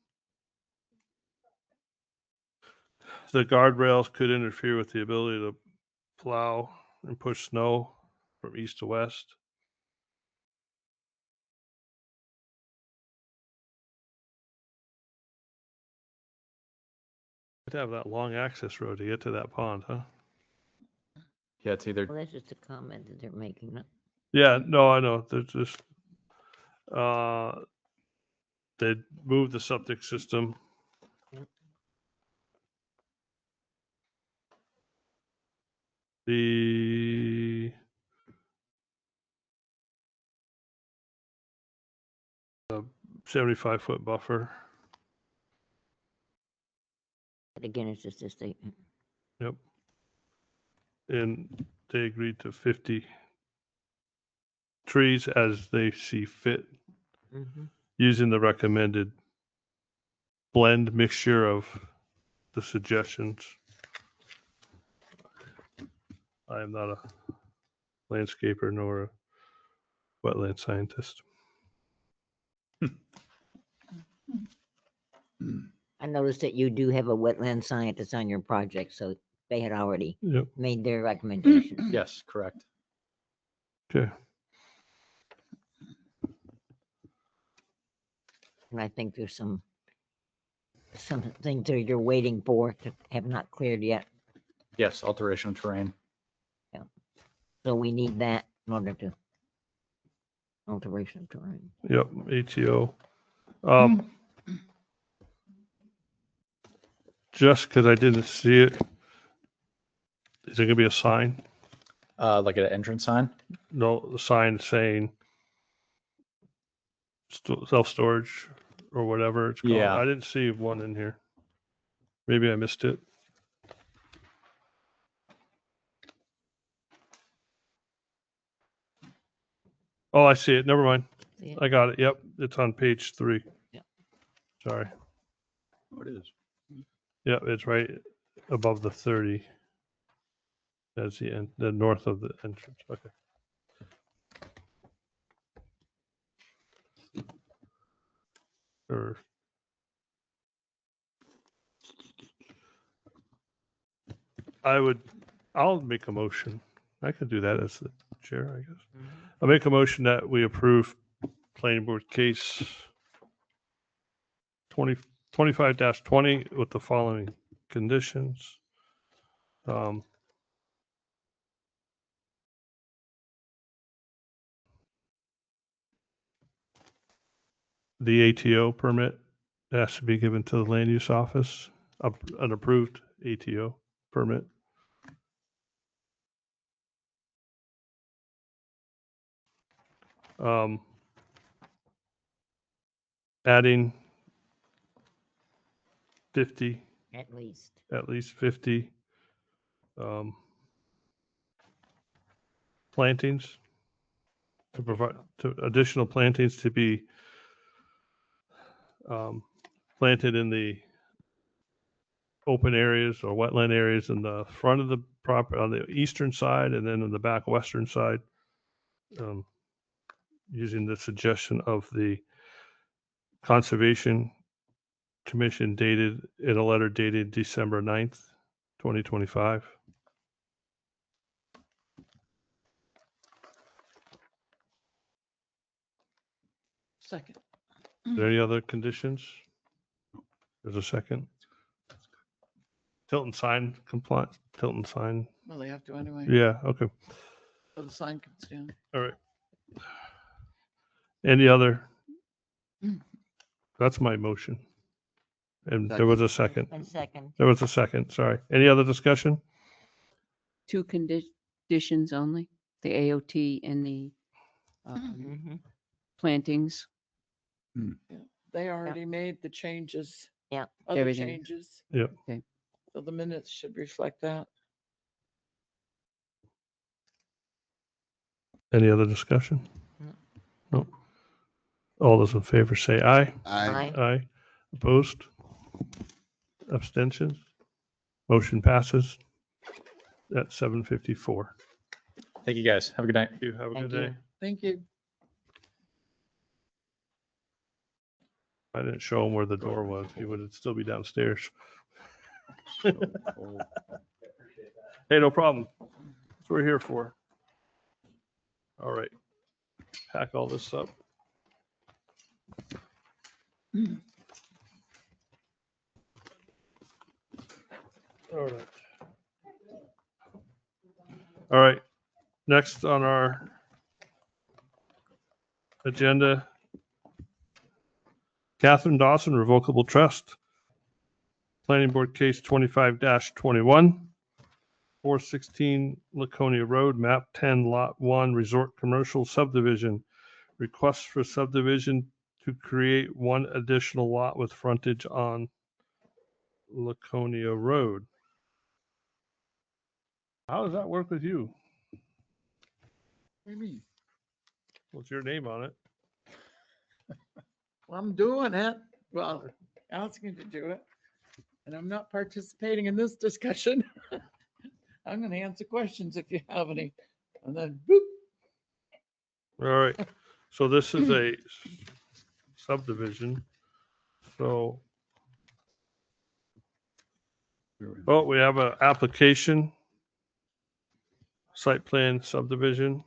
The guardrails could interfere with the ability to plow and push snow from east to west. Could have that long access road to get to that pond, huh? Yeah, it's either Well, that's just a comment that they're making. Yeah, no, I know. They're just they moved the septic system. The 75-foot buffer. But again, it's just a statement. Yep. And they agreed to 50 trees as they see fit, using the recommended blend mixture of the suggestions. I am not a landscaper nor a wetland scientist. I noticed that you do have a wetland scientist on your project, so they had already Yep. made their recommendations. yes, correct. Okay. And I think there's some things that you're waiting for to have not cleared yet. Yes, alteration of terrain. So we need that in order to alteration of terrain. Yep. ATO. Just because I didn't see it, is there gonna be a sign? Like an entrance sign. No, the sign saying self-storage or whatever it's called. Yeah. I didn't see one in here. Maybe I missed it. Oh, I see it. Never mind. See it? I got it. Yep. It's on page 3. Yeah. Sorry. Oh, it is. Yep. It's right above the 30. That's the north of the entrance. Okay. Or I'll make a motion. I could do that as the chair, I guess. I'll make a motion that we approve planning board case 25-20 with the following conditions. The ATO permit has to be given to the land use office, an approved ATO permit. Adding 50, At least. at least 50 plantings to provide additional plantings to be planted in the open areas or wetland areas in the front of the property on the eastern side, and then in the back western side, using the suggestion of the Conservation Commission dated in a letter dated December 9th, 2025. Second. Are there any other conditions? There's a second. Tilton sign compliant, Tilton sign. Well, they have to anyway. Yeah, okay. So the sign comes down. All right. Any other? That's my motion. And there was a second. And second. There was a second, sorry. Any other discussion? 2 conditions only, the AOT and the plantings. Yeah. They already made the changes. Yeah. Other Everything. changes. Yep. Okay. So the minutes should reflect that. Any other discussion? No. All those in favor say aye. Aye. Aye. Opposed? Abstentions? Motion passes at 7:54. Thank you, guys. Have a good night. You have a Thank good day. you. Thank you. I didn't show him where the door was. He would still be downstairs. Hey, no problem. That's what we're here for. All right. Pack all this up. All right. All right. Next on our agenda, Catherine Dawson, Revocable Trust. Planning Board Case 25-21, 416 Laconia Road, Map 10, Lot 1, Resort Commercial Subdivision. Request for subdivision to create one additional lot with frontage on Laconia Road. How does that work with you? What do you mean? What's your name on it? Well, I'm doing it. Well, asking to do it. And I'm not participating in this discussion. I'm going to answer questions if you have any. And then, boop. All right. So this is a subdivision. So, oh, we have an application, site plan subdivision.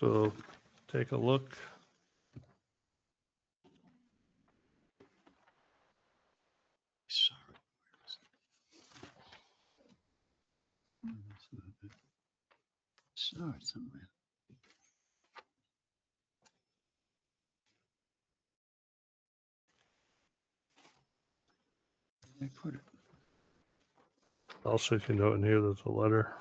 So take a look. Saw it somewhere. I put it. Also, if you note in here, there's a letter.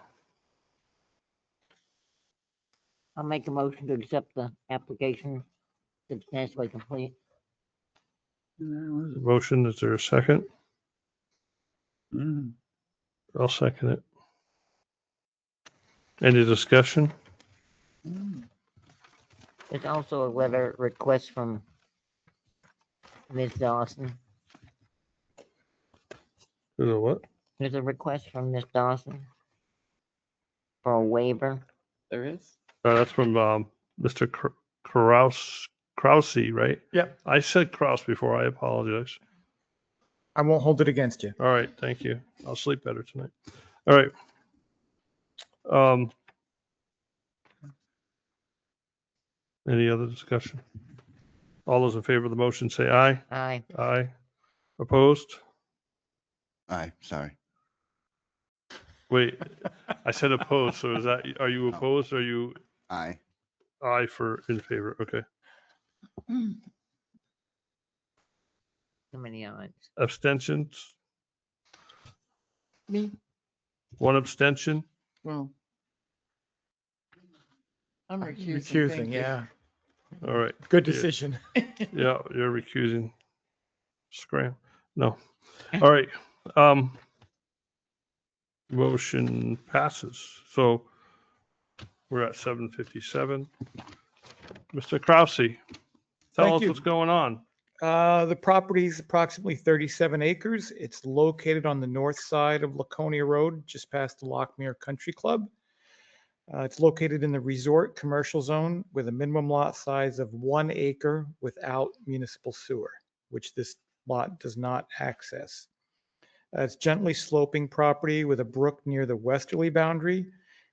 I'll make a motion to accept the application substantially complete. Motion, is there a second? I'll second it. Any discussion? There's also a letter request from Ms. Dawson. Is it what? There's a request from Ms. Dawson for a waiver. There is. That's from Mr. Krause, right? Yep. I said Kraus before. I apologize. I won't hold it against you. All right, thank you. I'll sleep better tonight. All right. Any other discussion? All those in favor of the motion say aye. Aye. Aye. Opposed? Aye, sorry. Wait, I said opposed, so is that, are you opposed or are you Aye. aye for in favor? Okay. How many ayes? Abstentions? Me, One abstention? well. I'm recusing, thank Recusing, you. yeah. All right. Good Yeah. decision. Yeah, you're recusing. Scram. No. All right. Motion passes. So we're at 7:57. Mr. Krause, tell Thank us you. what's going on. The property is approximately 37 acres. It's located on the north side of Laconia Road, just past the Lockmere Country Club. It's located in the resort commercial zone with a minimum lot size of 1 acre without municipal sewer, which this lot does not access. It's gently sloping property with a brook near the westerly boundary.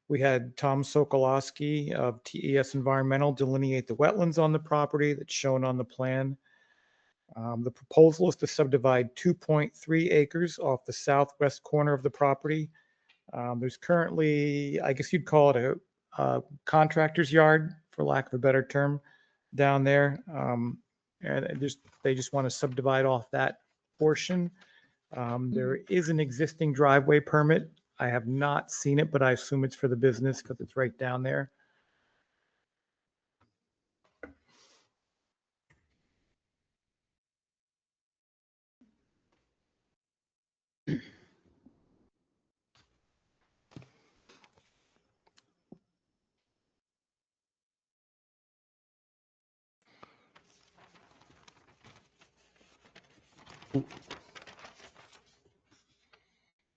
We had Tom Sokolowski of TES Environmental delineate the wetlands on the property that's shown on the plan. The proposal is to subdivide 2.3 acres off the southwest corner of the property. There's currently, I guess you'd call it a contractor's yard, for lack of a better term, down there. And they just want to subdivide off that portion. There is an existing driveway permit. I have not seen it, but I assume it's for the business because it's right down there.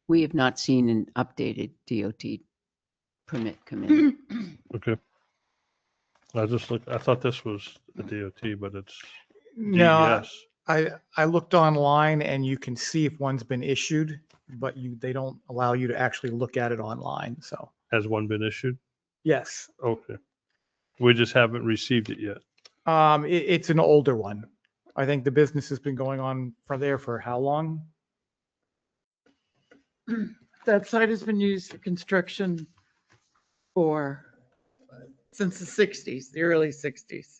We have not seen an updated DOT permit come in. Okay. I thought this was the DOT, but it's No, DES. I looked online and you can see if one's been issued, but they don't allow you to actually look at it online. So, Has one been issued? yes, Okay. We just haven't received it yet. it's an older one. I think the business has been going on from there for how long? That site has been used for construction since the 60s, the early 60s.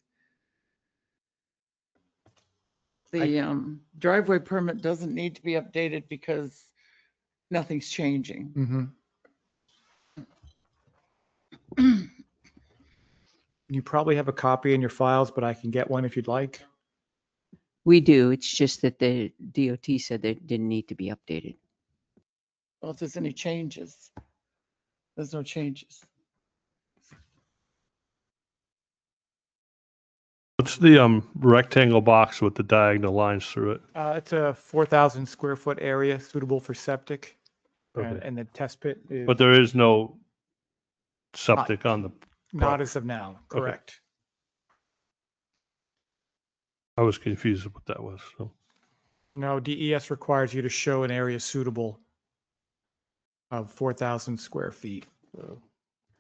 The driveway permit doesn't need to be updated because nothing's changing. You probably have a copy in your files, but I can get one if you'd like. We do. It's just that the DOT said that it didn't need to be updated. Well, if there's any changes, there's no changes. What's the rectangle box with the diagonal lines through it? It's a 4,000 square foot area suitable for septic. Okay. And the test pit is But there is no septic on the not property. as of now, Okay. correct. I was confused what that was. So. No, DES requires you to show an area suitable of 4,000 square feet.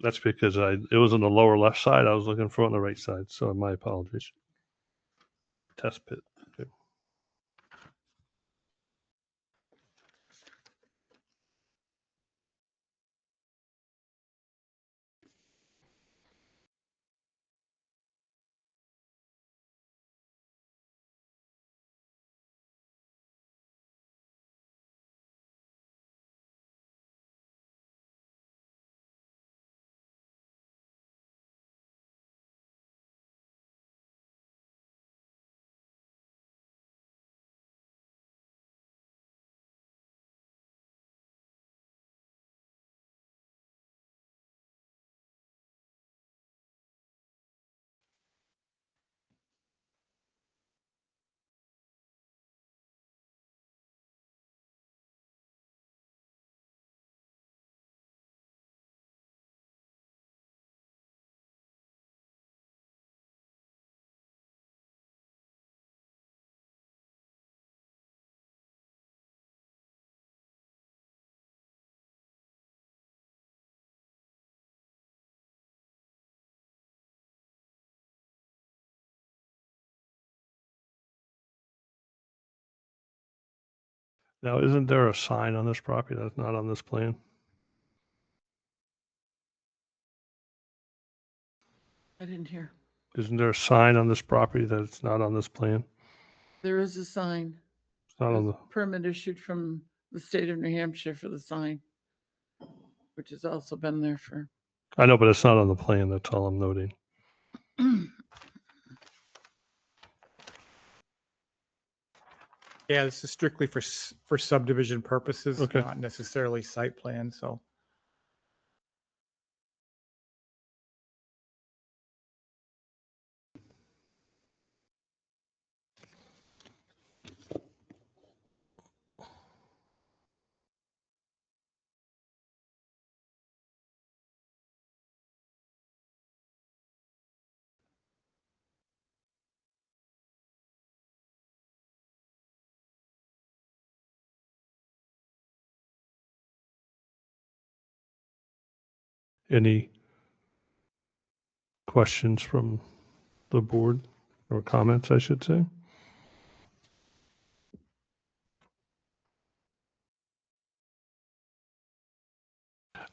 That's because it was on the lower left side. I was looking for it on the right side. So my apologies. Test pit. Now, isn't there a sign on this property that's not on this plan? I didn't hear. Isn't there a sign on this property that it's not on this plan? There is a sign. It's not on There's the, a permit issued from the state of New Hampshire for the sign, which has also been there for. I know, but it's not on the plan. That's all I'm noting. Yeah, this is strictly for subdivision purposes, Okay. not necessarily site plan, so. Any questions from the board or comments, I should say?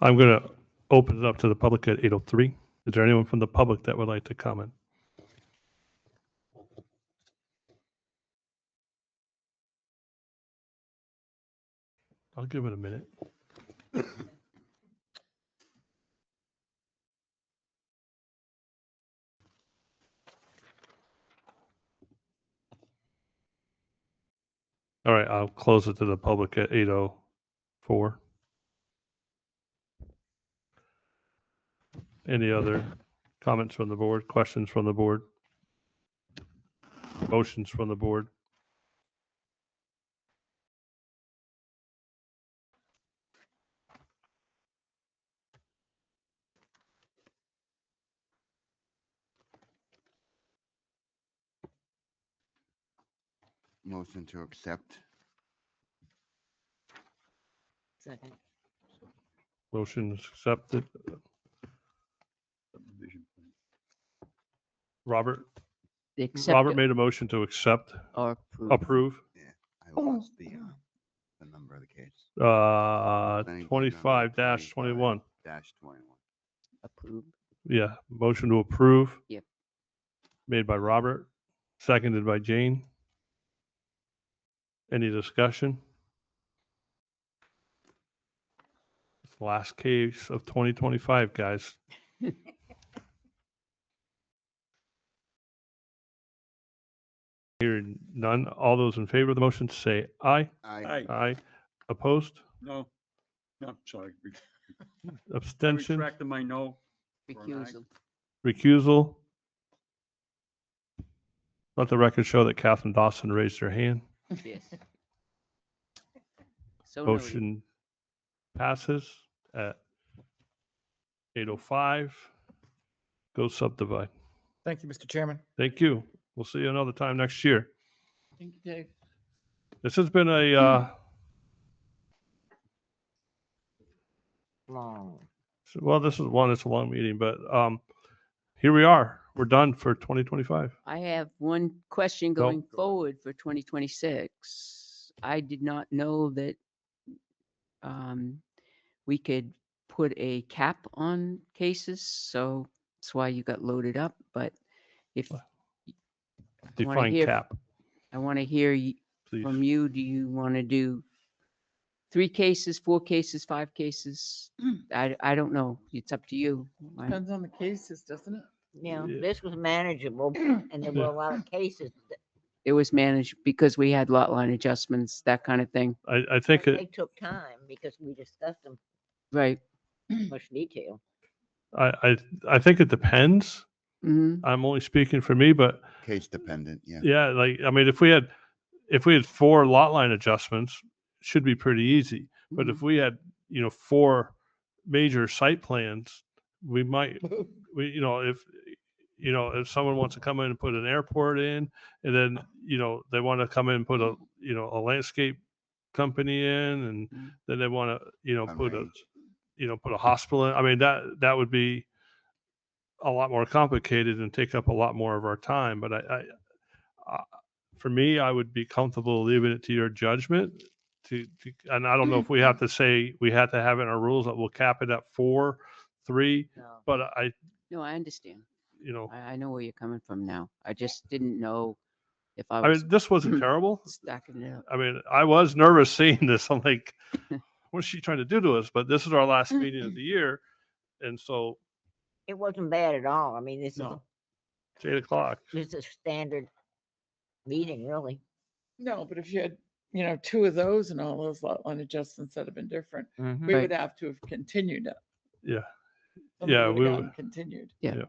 I'm going to open it up to the public at 8:03. Is there anyone from the public that would like to comment? I'll give it a minute. All right, I'll close it to the public at 8:04. Any other comments from the board, questions from the board? Motions from the board? Motion to accept. Second. Motion is accepted. Robert? Accept Robert it made a motion to accept, or approve. I lost the number of the case. Planning board number 25-21. -21. approve. Yeah, motion to approve. Yep. Made by Robert, seconded by Jane. Any discussion? It's the last case of 2025, guys. Hearing none. All those in favor of the motion say aye. Aye. Aye. Opposed? No, no, sorry. I Abstention? retracted my no. for an aye. Recusal. Recusal? Let the record show that Catherine Dawson raised her hand. Yes. So noted. Motion passes at 8:05. Go subdivide. Thank you, Mr. Chairman. Thank you. We'll see you another time next year. Thank you, Dave. This has been a, Long. well, this is one, it's a long meeting, but here we are. We're done for 2025. I have one question Go. going forward for 2026. I did not know that we could put a cap on cases, so that's why you got loaded up. But if I wanna Define hear- cap, I want to hear please. from you, do you want to do 3 cases, 4 cases, 5 cases? I don't know. It's up to you. Depends on the cases, doesn't it? Yeah, Yeah. this was manageable and there were a lot of cases. It was managed because we had lot line adjustments, that kind of thing. I think They it, took time because we discussed them Right. in much detail. I think it depends. Hmm. I'm only speaking for me, but Case dependent, yeah. yeah, like, I mean, if we had 4 lot line adjustments, it should be pretty easy. But if we had, 4 major site plans, we might, if someone wants to come in and put an airport in, and then, they want to come in and put a landscape company in, and then they want to, put a hospital in. I mean, that would be a lot more complicated and take up a lot more of our time. But I for me, I would be comfortable leaving it to your judgment and I don't know if we have to say, we have to have it in our rules that we'll cap it at 4, 3, No. but No, I understand. you know, I know where you're coming from now. I just didn't know if I I was mean, this wasn't terrible. stacking it up. I mean, I was nervous seeing this. I'm like, what's she trying to do to us? But this is our last meeting of the year. And so It wasn't bad at all. I mean, no, it's 8 o'clock. this is a standard meeting, really. No, but if you had, two of those and all those lot line adjustments that have been different, Mhm. we Right. would have to have continued it. Yeah. Somebody Yeah, would we have would. gotten continued. Yeah.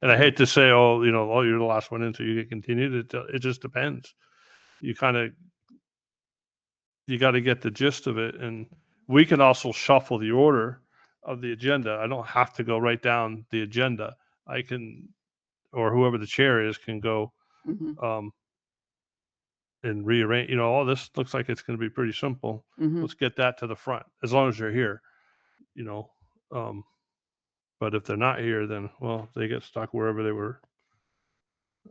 And I hate to say, oh, you're the last one in, so you get continued. It just depends. You got to get the gist of it. And we can also shuffle the order of the agenda. I don't have to go right down the agenda. I can, or whoever the chair is can go, Mhm. and rearrange, oh, this looks like it's going to be pretty simple. Mhm. Let's get that to the front, as long as they're here, but if they're not here, then, well, they get stuck wherever they were.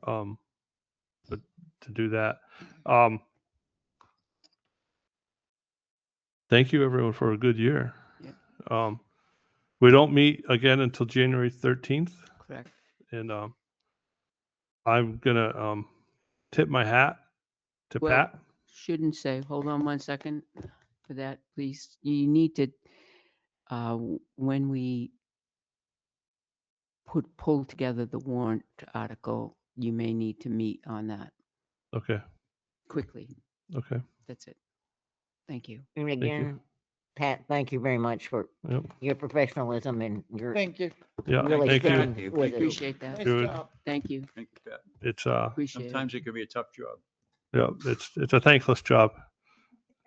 But to do that, thank you everyone for a good year. Yeah. We don't meet again until January 13th. Correct. And I'm gonna tip my hat to Well, Pat. shouldn't say, hold on 1 second for that, please. You need to, when we pull together the warrant article, you may need to meet on that Okay. quickly. Okay. That's it. Thank you. And you. again, Pat, thank you very much for Yep. your professionalism and your Thank you. Yeah. really Thank sticking you. with it. Appreciate that. Nice Good. job. Thank you. Thank you, Pat. It's Appreciate it. Sometimes it can be a tough job. yeah, it's a thankless job.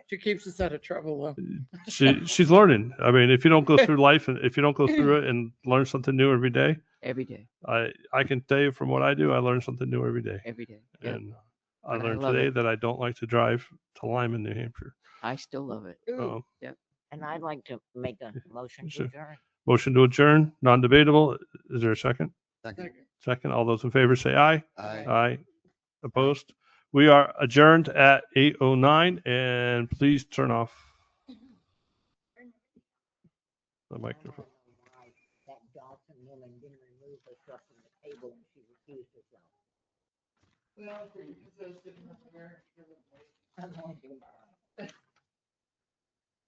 She keeps us out of trouble though. She's learning. I mean, if you don't go through life and if you don't go through it and learn something new every day, Every day. I can tell you from what I do, I learn something new every day. Every day. Yeah. And I But I learned love today it. that I don't like to drive to Lyman, New Hampshire. I still love it. Yep. And I'd like to make a motion to Sure. adjourn. Motion to adjourn, non-debatable. Is there a second? Second. Second. All those in favor say aye. Aye. Aye. Opposed? We are adjourned at 8:09, and please turn off the microphone. That Dawson woman didn't remove herself from the table and she recused herself. Well, because I was sitting up there. I'm going to.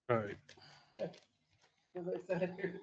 All right. Because I said.